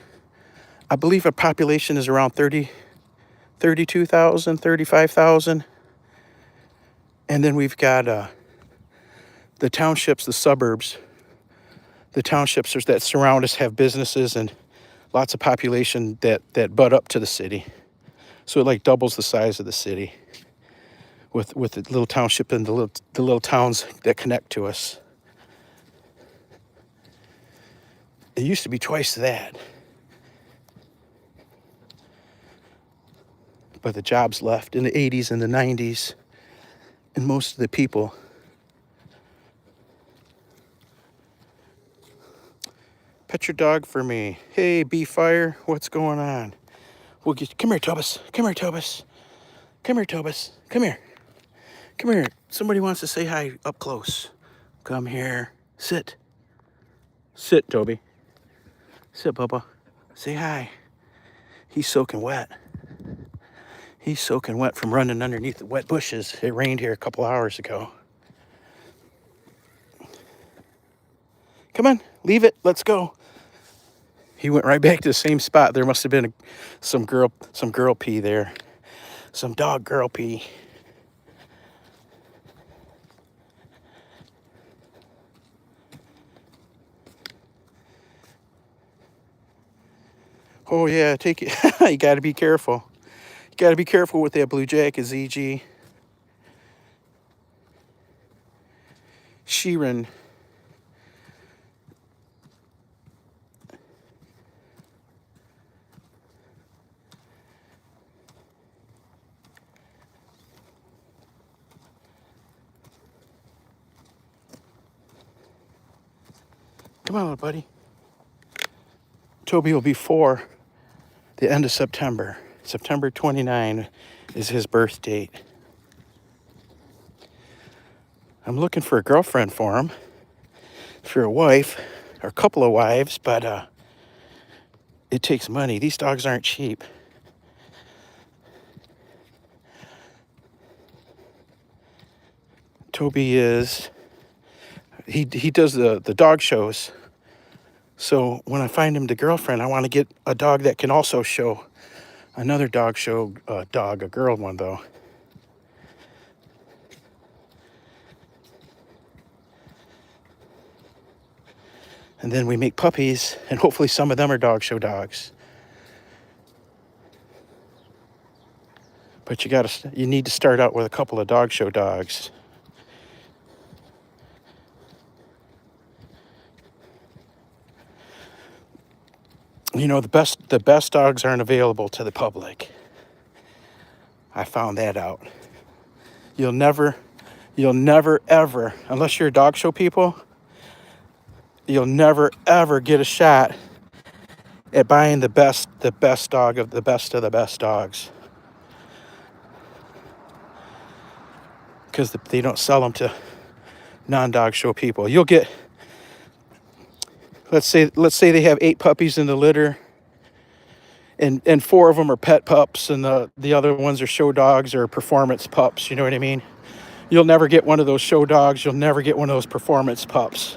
I believe our population is around 32,000, 35,000. And then we've got the townships, the suburbs. The townships that surround us have businesses and lots of population that butt up to the city. So it like doubles the size of the city with the little township and the little towns that connect to us. It used to be twice that. But the jobs left in the 80s and the 90s. And most of the people Pet your dog for me. Hey, Fire, what's going on? We'll get. Come here, Tobus. Come here, Tobus. Come here, Tobus. Come here. Come here. Somebody wants to say hi up close. Come here. Sit. Sit, Toby. Sit, Bubba. Say hi. He's soaking wet. He's soaking wet from running underneath the wet bushes. It rained here a couple hours ago. Come on, leave it. Let's go. He went right back to the same spot. There must have been some girl pee there. Some dog girl pee. Oh yeah, take it. You got to be careful. You got to be careful with that blue jacket, ZG. Sheeran. Come on, little buddy. Toby will be 4 the end of September. September 29 is his birth date. I'm looking for a girlfriend for him. For a wife, or a couple of wives, but it takes money. These dogs aren't cheap. Toby he does the dog shows. So when I find him the girlfriend, I want to get a dog that can also show another dog show dog, a girl one though. And then we make puppies, and hopefully some of them are dog show dogs. But you need to start out with a couple of dog show dogs. You know, the best dogs aren't available to the public. I found that out. You'll never ever, unless you're a dog show people, you'll never ever get a shot at buying the best dog of the best dogs. Because they don't sell them to non-dog show people. You'll get, let's say they have 8 puppies in the litter, and 4 of them are pet pups, and the other ones are show dogs or performance pups. You know what I mean? You'll never get one of those show dogs. You'll never get one of those performance pups.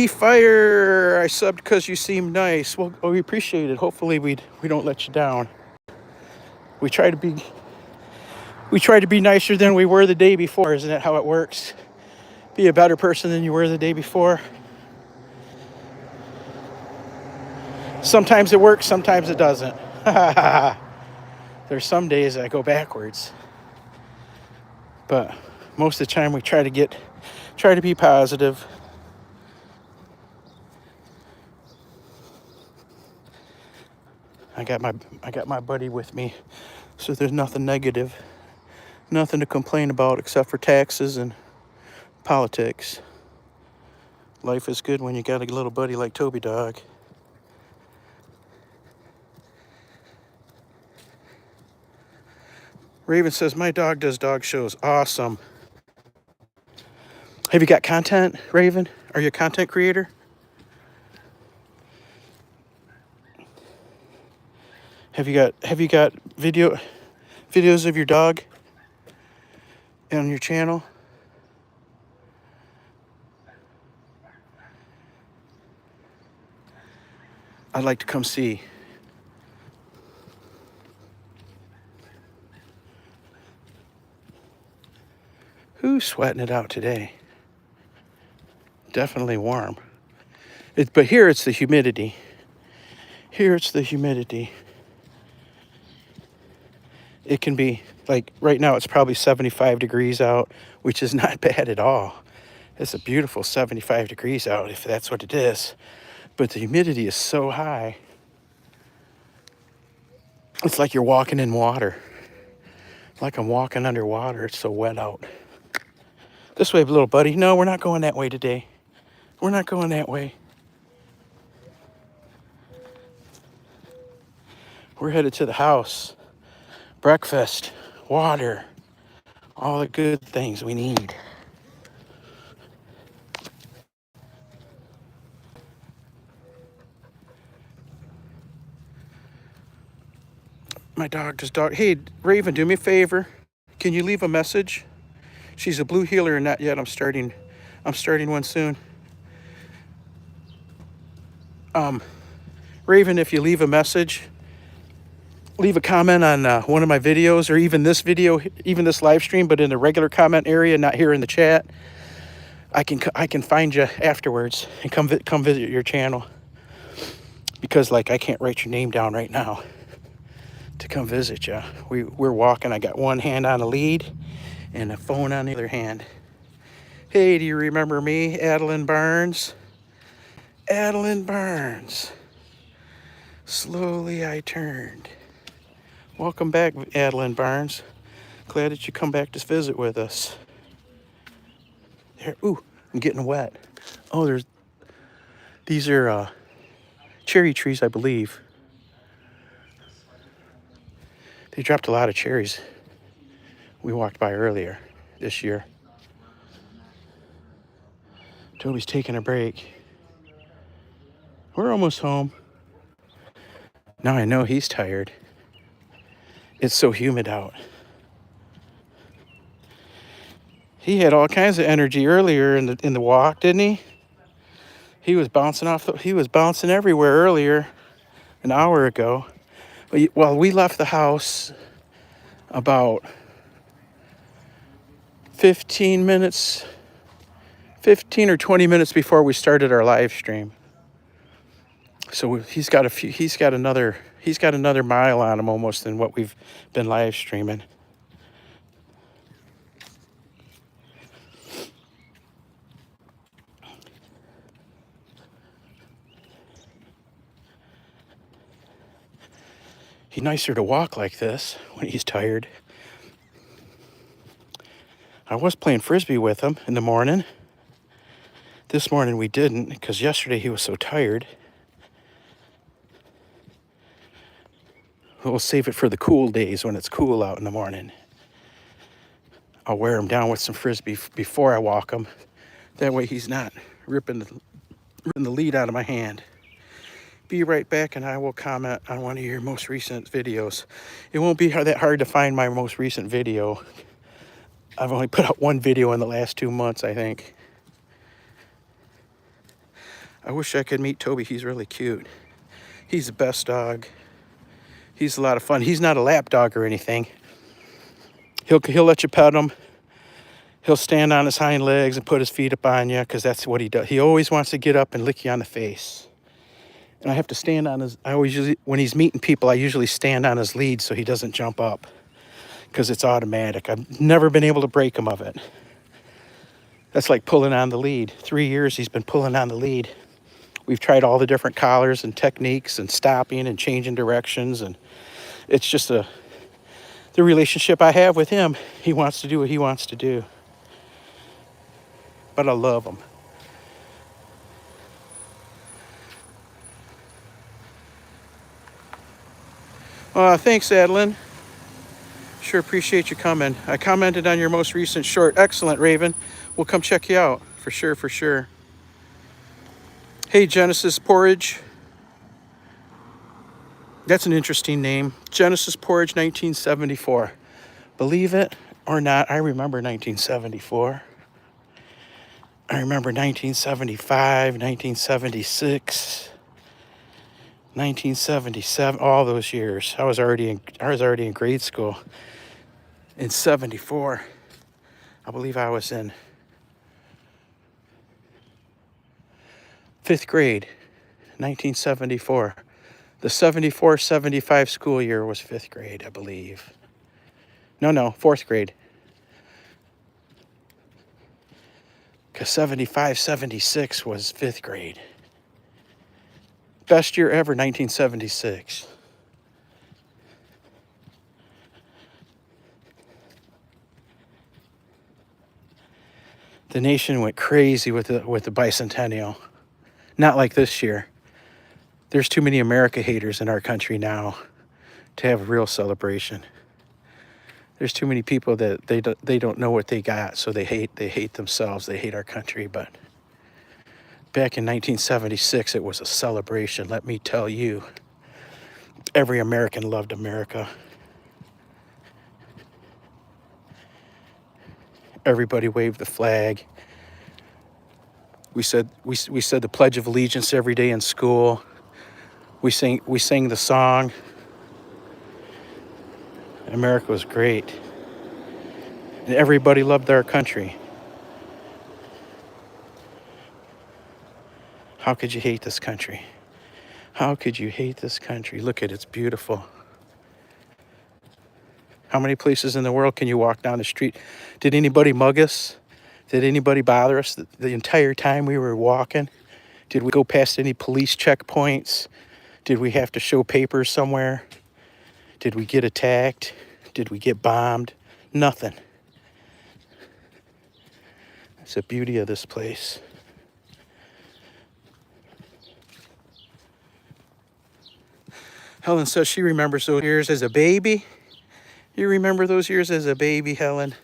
Fire, I subbed because you seem nice. Well, we appreciate it. Hopefully we don't let you down. We try to be nicer than we were the day before. Isn't that how it works? Be a better person than you were the day before. Sometimes it works, sometimes it doesn't. There's some days I go backwards. But most of the time we try to be positive. I got my buddy with me, so there's nothing negative, nothing to complain about except for taxes and politics. Life is good when you got a little buddy like Toby Dog. Raven says, my dog does dog shows. Awesome. Have you got content, Raven? Are you a content creator? Have you got videos of your dog on your channel? I'd like to come see. Who's sweating it out today? Definitely warm. But here it's the humidity. Here it's the humidity. It can be, like, right now it's probably 75 degrees out, which is not bad at all. It's a beautiful 75 degrees out, if that's what it is. But the humidity is so high. It's like you're walking in water. Like I'm walking underwater. It's so wet out. This way, little buddy. No, we're not going that way today. We're not going that way. We're headed to the house. Breakfast, water, all the good things we need. My dog just dog. Hey, Raven, do me a favor. Can you leave a message? She's a blue heeler, and not yet. I'm starting one soon. Raven, if you leave a message, leave a comment on one of my videos, or even this video, even this live stream, but in the regular comment area, not here in the chat. I can find you afterwards and come visit your channel, because like I can't write your name down right now to come visit you. We're walking. I got one hand on the lead and a phone on the other hand. Hey, do you remember me, Adeline Barnes? Adeline Barnes. Slowly I turned. Welcome back, Adeline Barnes. Glad that you come back to visit with us. There, ooh, I'm getting wet. Oh, these are cherry trees, I believe. They dropped a lot of cherries. We walked by earlier this year. Toby's taking a break. We're almost home. Now I know he's tired. It's so humid out. He had all kinds of energy earlier in the walk, didn't he? He was bouncing he was bouncing everywhere earlier, an hour ago. Well, we left the house about 15 or 20 minutes before we started our live stream. So he's got another mile on him almost than what we've been live streaming. He's nicer to walk like this when he's tired. I was playing Frisbee with him in the morning. This morning we didn't, because yesterday he was so tired. We'll save it for the cool days when it's cool out in the morning. I'll wear him down with some Frisbee before I walk him. That way he's not ripping the lead out of my hand. Be right back, and I will comment on one of your most recent videos. It won't be that hard to find my most recent video. I've only put out one video in the last 2 months, I think. I wish I could meet Toby. He's really cute. He's the best dog. He's a lot of fun. He's not a lap dog or anything. He'll let you pet him. He'll stand on his hind legs and put his feet up on you, because that's what he does. He always wants to get up and lick you on the face. And I have to stand on his, when he's meeting people, I usually stand on his lead so he doesn't jump up, because it's automatic. I've never been able to break him of it. That's like pulling on the lead. 3 years he's been pulling on the lead. We've tried all the different collars and techniques and stopping and changing directions, and it's just the relationship I have with him. He wants to do what he wants to do. But I love him. Thanks, Adeline. Sure appreciate you coming. I commented on your most recent short. Excellent, Raven. We'll come check you out. For sure, for sure. Hey, Genesis Porridge. That's an interesting name. Genesis Porridge, 1974. Believe it or not, I remember 1974. I remember 1975, 1976, 1977, all those years. I was already in grade school. In 74, I believe I was in 5th grade, 1974. The 74-75 school year was 5th grade, I believe. No, 4th grade. Because 75-76 was 5th grade. Best year ever, 1976. The nation went crazy with the bicentennial. Not like this year. There's too many America haters in our country now to have a real celebration. There's too many people that they don't know what they got, so they hate themselves. They hate our country. But back in 1976, it was a celebration. Let me tell you, every American loved America. Everybody waved the flag. We said the Pledge of Allegiance every day in school. We sang the song. America was great. And everybody loved our country. How could you hate this country? How could you hate this country? Look at it, it's beautiful. How many places in the world can you walk down the street? Did anybody mug us? Did anybody bother us the entire time we were walking? Did we go past any police checkpoints? Did we have to show papers somewhere? Did we get attacked? Did we get bombed? Nothing. That's the beauty of this place. Helen says she remembers those years as a baby. You remember those years as a baby, Helen?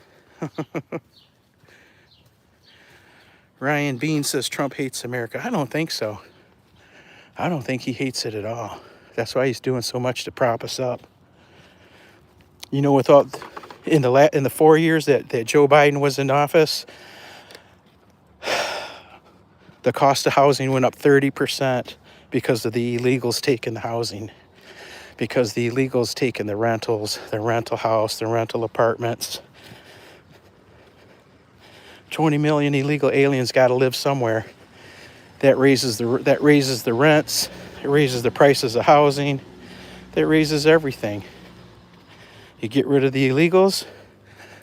Ryan Bean says Trump hates America. I don't think so. I don't think he hates it at all. That's why he's doing so much to prop us up. You know, in the 4 years that Joe Biden was in office, the cost of housing went up 30% because of the illegals taking the housing. Because the illegals taking the rentals, the rental house, the rental apartments. 20 million illegal aliens got to live somewhere. That raises the rents. It raises the prices of housing. That raises everything. You get rid of the illegals,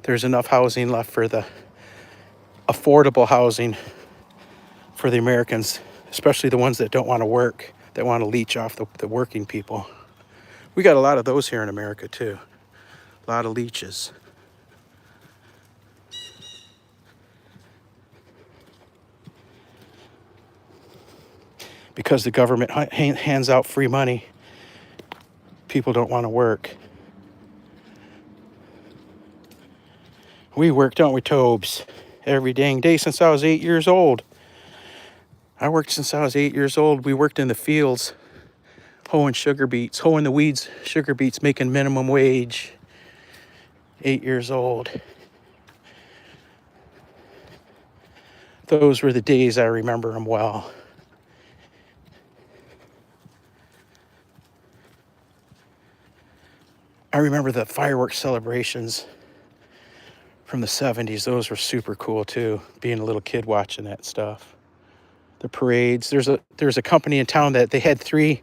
there's enough housing left for the affordable housing for the Americans, especially the ones that don't want to work, that want to leech off the working people. We got a lot of those here in America too. A lot of leeches. Because the government hands out free money, people don't want to work. We work, don't we, Tobes? Every dang day since I was 8 years old. I worked since I was 8 years old. We worked in the fields, hoeing sugar beets, hoeing the weeds, sugar beets, making minimum wage. 8 years old. Those were the days, I remember them well. I remember the fireworks celebrations from the 70s. Those were super cool too, being a little kid watching that stuff. The parades. There's a company in town that they had three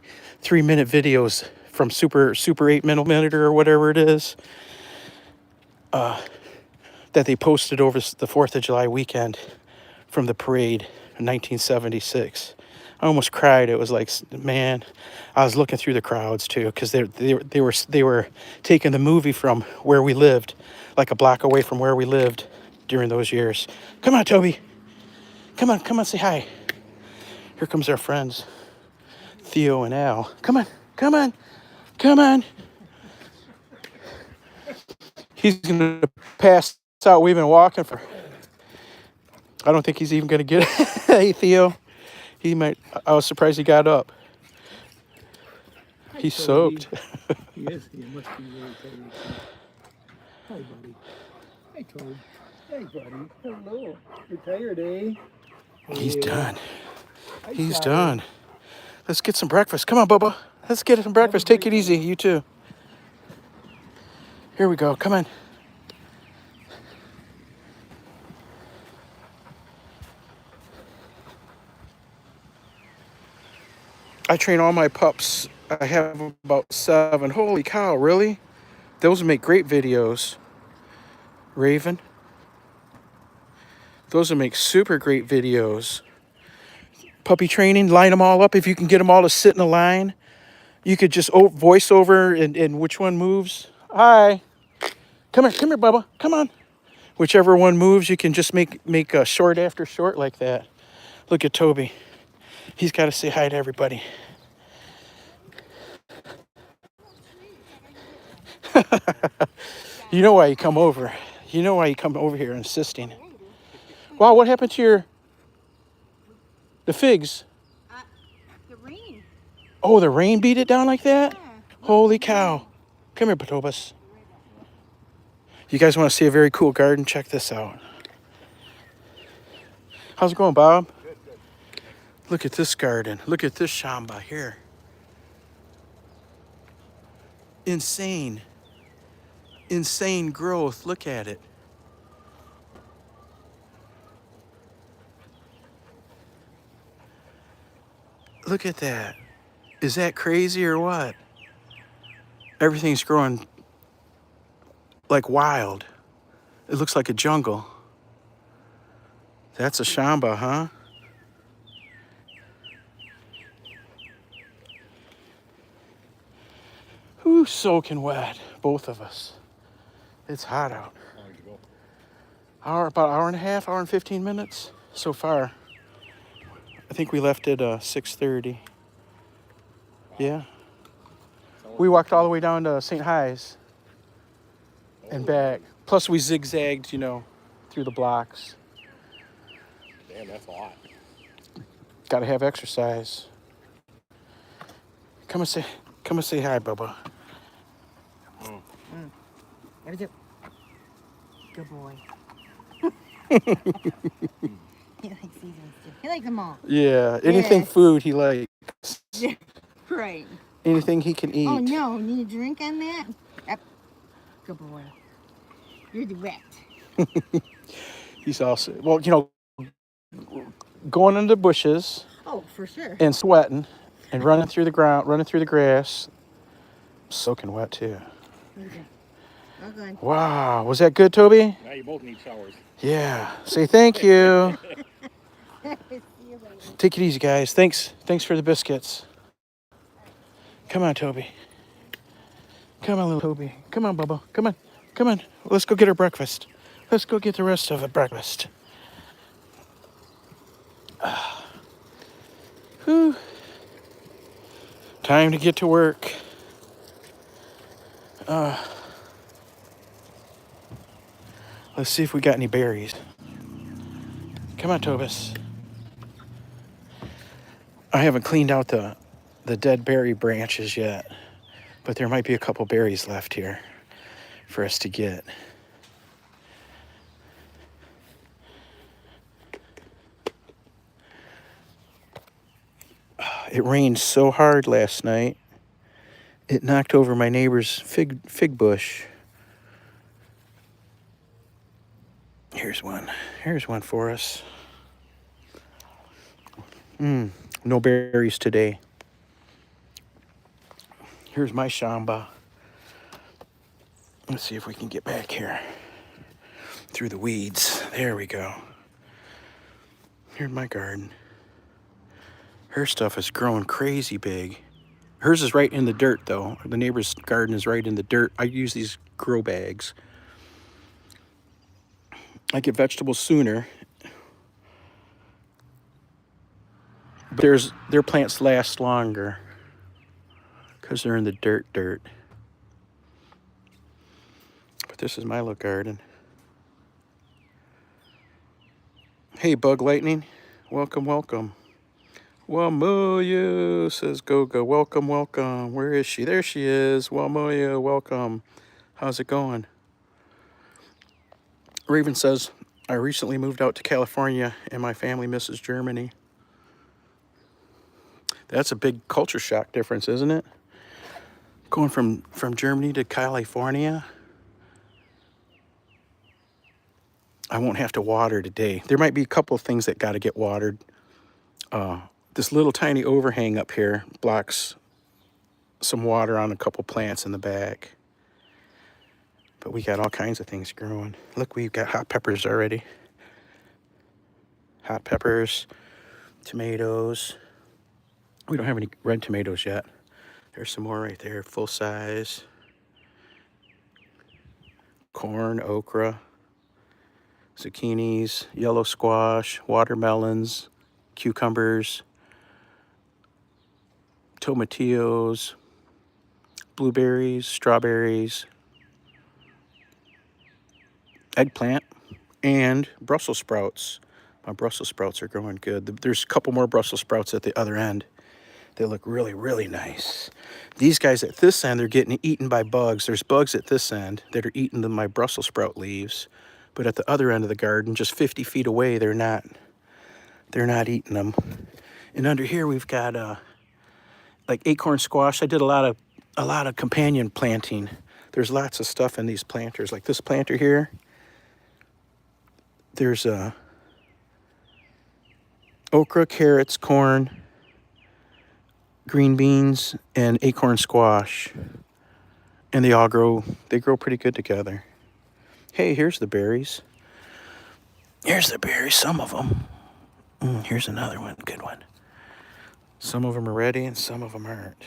minute videos from Super 8 minute or whatever it is, that they posted over the 4th of July weekend from the parade in 1976. I almost cried. It was like, man, I was looking through the crowds too, because they were taking the movie from where we lived, like a block away from where we lived during those years. Come on, Toby. Come on, say hi. Here comes our friends, Theo and Al. Come on. He's gonna pass out. We've been walking for. I don't think he's even gonna get it. Hey, Theo. He might. I was surprised he got up. He's soaked. Yes, he must be really tired. Hi, buddy. Hi, Toby. Hey, buddy. Hello. You're tired, eh? He's done. He's done. Let's get some breakfast. Come on, Bubba. Let's get some breakfast. Take it easy. You too. Here we go. Come on. I train all my pups. I have about 7. Holy cow, really? Those make great videos. Raven. Those will make super great videos. Puppy training, line them all up. If you can get them all to sit in a line, you could just voice over and which one moves. Hi. Come here, Bubba. Come on. Whichever one moves, you can just make a short after short like that. Look at Toby. He's got to say hi to everybody. You know why you come over. You know why you come over here insisting. Wow, what happened to the figs? The rain. Oh, the rain beat it down like that? Yeah. Holy cow. Come here, Potobus. You guys want to see a very cool garden? Check this out. How's it going, Bob? Good, good. Look at this garden. Look at this shamba here. Insane. Insane growth. Look at it. Look at that. Is that crazy or what? Everything's growing like wild. It looks like a jungle. That's a shamba, huh? Who's soaking wet? Both of us. It's hot out. How long did you go? About an hour and a half, hour and 15 minutes so far. I think we left at 6:30. Yeah. We walked all the way down to St. High's and back. Plus we zigzagged, through the blocks. Damn, that's a lot. Got to have exercise. Come and say hi, Bubba. There's a good boy. He likes these ones too. He likes them all. Yeah, anything Yes. food he likes. Right. Anything he can eat. Oh no, need a drink on that? Yep. Good boy. You're the wet. He's also, going into the bushes Oh, for sure. and sweating and running through the ground, running through the grass. Soaking wet too. Okay. Oh, good. Wow, was that good, Toby? Now you both need showers. Yeah. Say thank you. See you later. Take it easy, guys. Thanks for the biscuits. Come on, Toby. Come on, little Toby. Come on, Bubba. Come on. Come on. Let's go get our breakfast. Let's go get the rest of the breakfast. Whew. Time to get to work. Let's see if we got any berries. Come on, Tobus. I haven't cleaned out the dead berry branches yet, but there might be a couple berries left here for us to get. It rained so hard last night, it knocked over my neighbor's fig bush. Here's one. Here's one for us. No berries today. Here's my shamba. Let's see if we can get back here through the weeds. There we go. Here's my garden. Her stuff is growing crazy big. Hers is right in the dirt, though. The neighbor's garden is right in the dirt. I use these grow bags. I get vegetables sooner. But their plants last longer because they're in the dirt. But this is my little garden. Hey, Bug Lightning. Welcome. Wamoya, says Goga. Welcome. Where is she? There she is. Wamoya, welcome. How's it going? Raven says, I recently moved out to California and my family misses Germany. That's a big culture shock difference, isn't it? Going from Germany to California. I won't have to water today. There might be a couple of things that got to get watered. This little tiny overhang up here blocks some water on a couple plants in the back. But we got all kinds of things growing. Look, we've got hot peppers already. Hot peppers, tomatoes. We don't have any red tomatoes yet. There's some more right there, full size. Corn, okra. zucchinis, yellow squash, watermelons, cucumbers, tomatillos, blueberries, strawberries, eggplant, and Brussels sprouts. My Brussels sprouts are growing good. There's a couple more Brussels sprouts at the other end. They look really, really nice. These guys at this end, they're getting eaten by bugs. There's bugs at this end that are eating my Brussels sprout leaves. But at the other end of the garden, just 50 feet away, they're not eating them. And under here we've got like acorn squash. I did a lot of companion planting. There's lots of stuff in these planters. Like this planter here, there's okra, carrots, corn, green beans, and acorn squash. And they grow pretty good together. Hey, here's the berries. Here's the berries, some of them. Here's another one, good one. Some of them are ready and some of them aren't.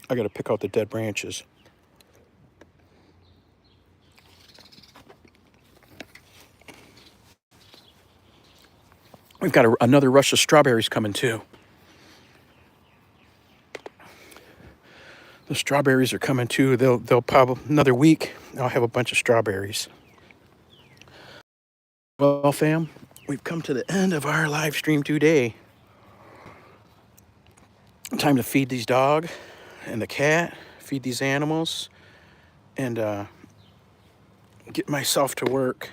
I gotta pick out the dead branches. We've got another rush of strawberries coming too. The strawberries are coming too. They'll probably another week. I'll have a bunch of strawberries. Well, fam, we've come to the end of our live stream today. Time to feed these dog and the cat. Feed these animals, and get myself to work.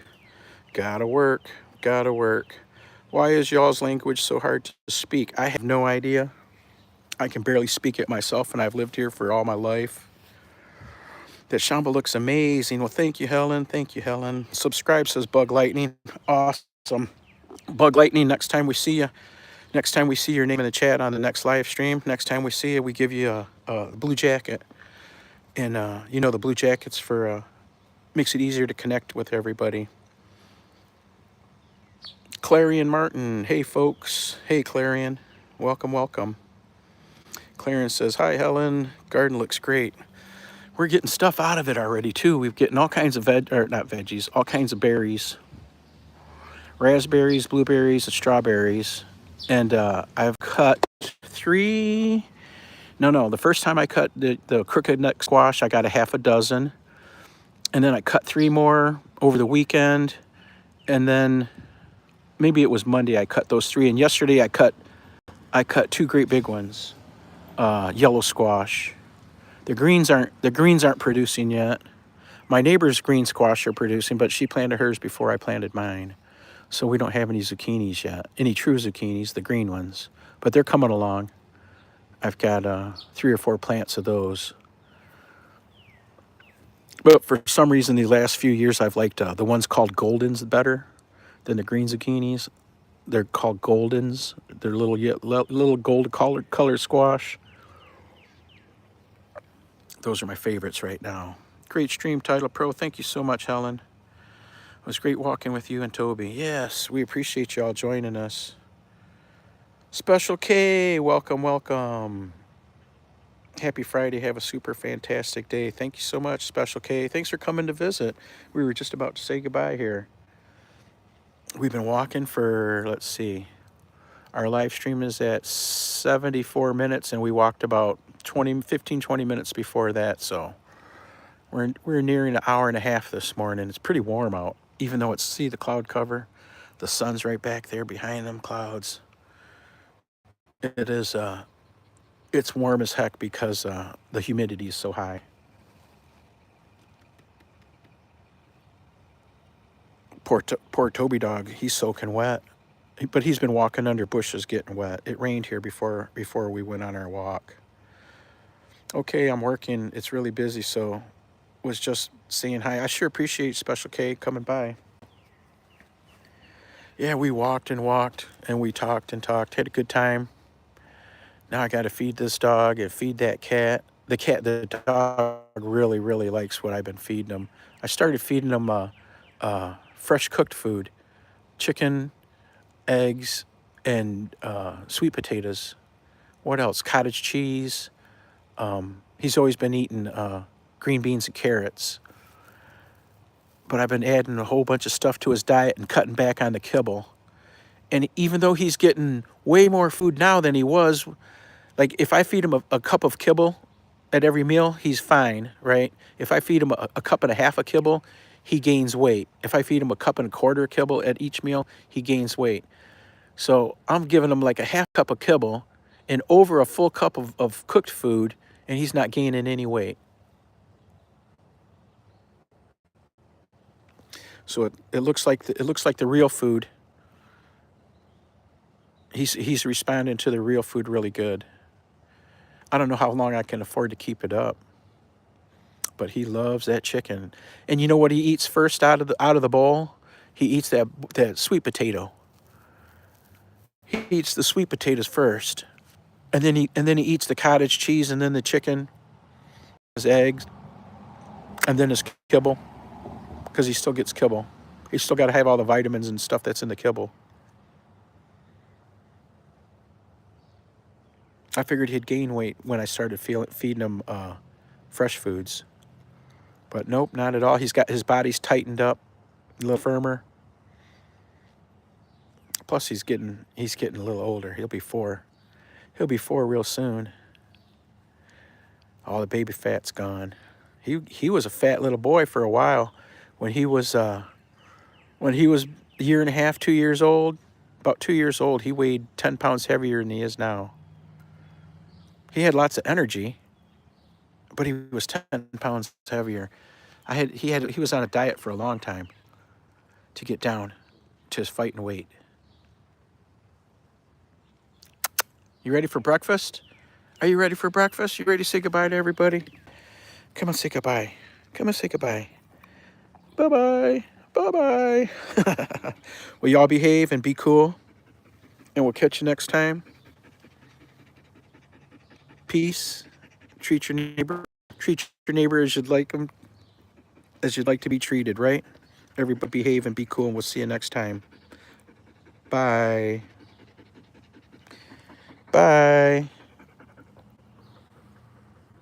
Gotta work. Gotta work. Why is y'all's language so hard to speak? I have no idea. I can barely speak it myself, and I've lived here for all my life. That Shamba looks amazing. Well, thank you, Helen. Thank you, Helen. Subscribe, says Bug Lightning. Awesome. Bug Lightning, next time we see you, next time we see your name in the chat on the next live stream, next time we see you, we give you a blue jacket. And you know, the blue jackets for makes it easier to connect with everybody. Clarion Martin, hey folks. Hey Clarion, welcome, welcome. Clarion says, hi Helen, garden looks great. We're getting stuff out of it already too. We've getting all kinds of all kinds of berries. Raspberries, blueberries, and strawberries. And I've cut the first time I cut the crooked neck squash, I got a half a dozen. And then I cut 3 more over the weekend. And then maybe it was Monday I cut those 3. And yesterday I cut 2 great big ones. Yellow squash. The greens aren't producing yet. My neighbor's green squash are producing, but she planted hers before I planted mine. So we don't have any zucchinis yet. Any true zucchinis, the green ones. But they're coming along. I've got 3 or 4 plants of those. But for some reason, the last few years, I've liked the ones called Goldens better than the green zucchinis. They're called Goldens. They're little gold colored squash. Those are my favorites right now. Great stream, Titlepro. Thank you so much, Helen. It was great walking with you and Toby. Yes, we appreciate y'all joining us. Special K, welcome, welcome. Happy Friday. Have a super fantastic day. Thank you so much, Special K. Thanks for coming to visit. We were just about to say goodbye here. We've been walking for, let's see, our live stream is at 74 minutes, and we walked about 15-20 minutes before that. So we're nearing an hour and a half this morning. It's pretty warm out, even though see the cloud cover. The sun's right back there behind them clouds. It is it's warm as heck because the humidity is so high. Poor Toby Dog, he's soaking wet, but he's been walking under bushes getting wet. It rained here before we went on our walk. Okay, I'm working. It's really busy, so was just saying hi. I sure appreciate Special K coming by. Yeah, we walked and walked, and we talked and talked. Had a good time. Now I got to feed this dog and feed that cat. The dog really, really likes what I've been feeding him. I started feeding him fresh cooked food, chicken, eggs, and sweet potatoes. What else? Cottage cheese. He's always been eating green beans and carrots. But I've been adding a whole bunch of stuff to his diet and cutting back on the kibble. And even though he's getting way more food now than he was, like if I feed him a cup of kibble at every meal, he's fine, right? If I feed him a cup and a half of kibble, he gains weight. If I feed him a cup and a quarter of kibble at each meal, he gains weight. So I'm giving him like a half cup of kibble and over a full cup of cooked food, and he's not gaining any weight. So it looks like the real food. He's responding to the real food really good. I don't know how long I can afford to keep it up, but he loves that chicken. And you know what he eats first out of the bowl? He eats that sweet potato. He eats the sweet potatoes first, and then he eats the cottage cheese, and then the chicken, his eggs, and then his kibble, because he still gets kibble. He's still got to have all the vitamins and stuff that's in the kibble. I figured he'd gain weight when I started feeding him fresh foods. But nope, not at all. His body's tightened up, a little firmer. Plus he's getting a little older. He'll be 4. He'll be 4 real soon. All the baby fat's gone. He was a fat little boy for a while when he was a year and a half, 2 years old. About 2 years old, he weighed 10 pounds heavier than he is now. He had lots of energy, but he was 10 pounds heavier. He was on a diet for a long time to get down to his fighting weight. You ready for breakfast? Are you ready for breakfast? You ready to say goodbye to everybody? Come on, say goodbye. Come on, say goodbye. Bye-bye. Bye-bye. Well, y'all behave and be cool. And we'll catch you next time. Peace. Treat your neighbor as you'd like to be treated, right? Everybody behave and be cool, and we'll see you next time. Bye. Bye.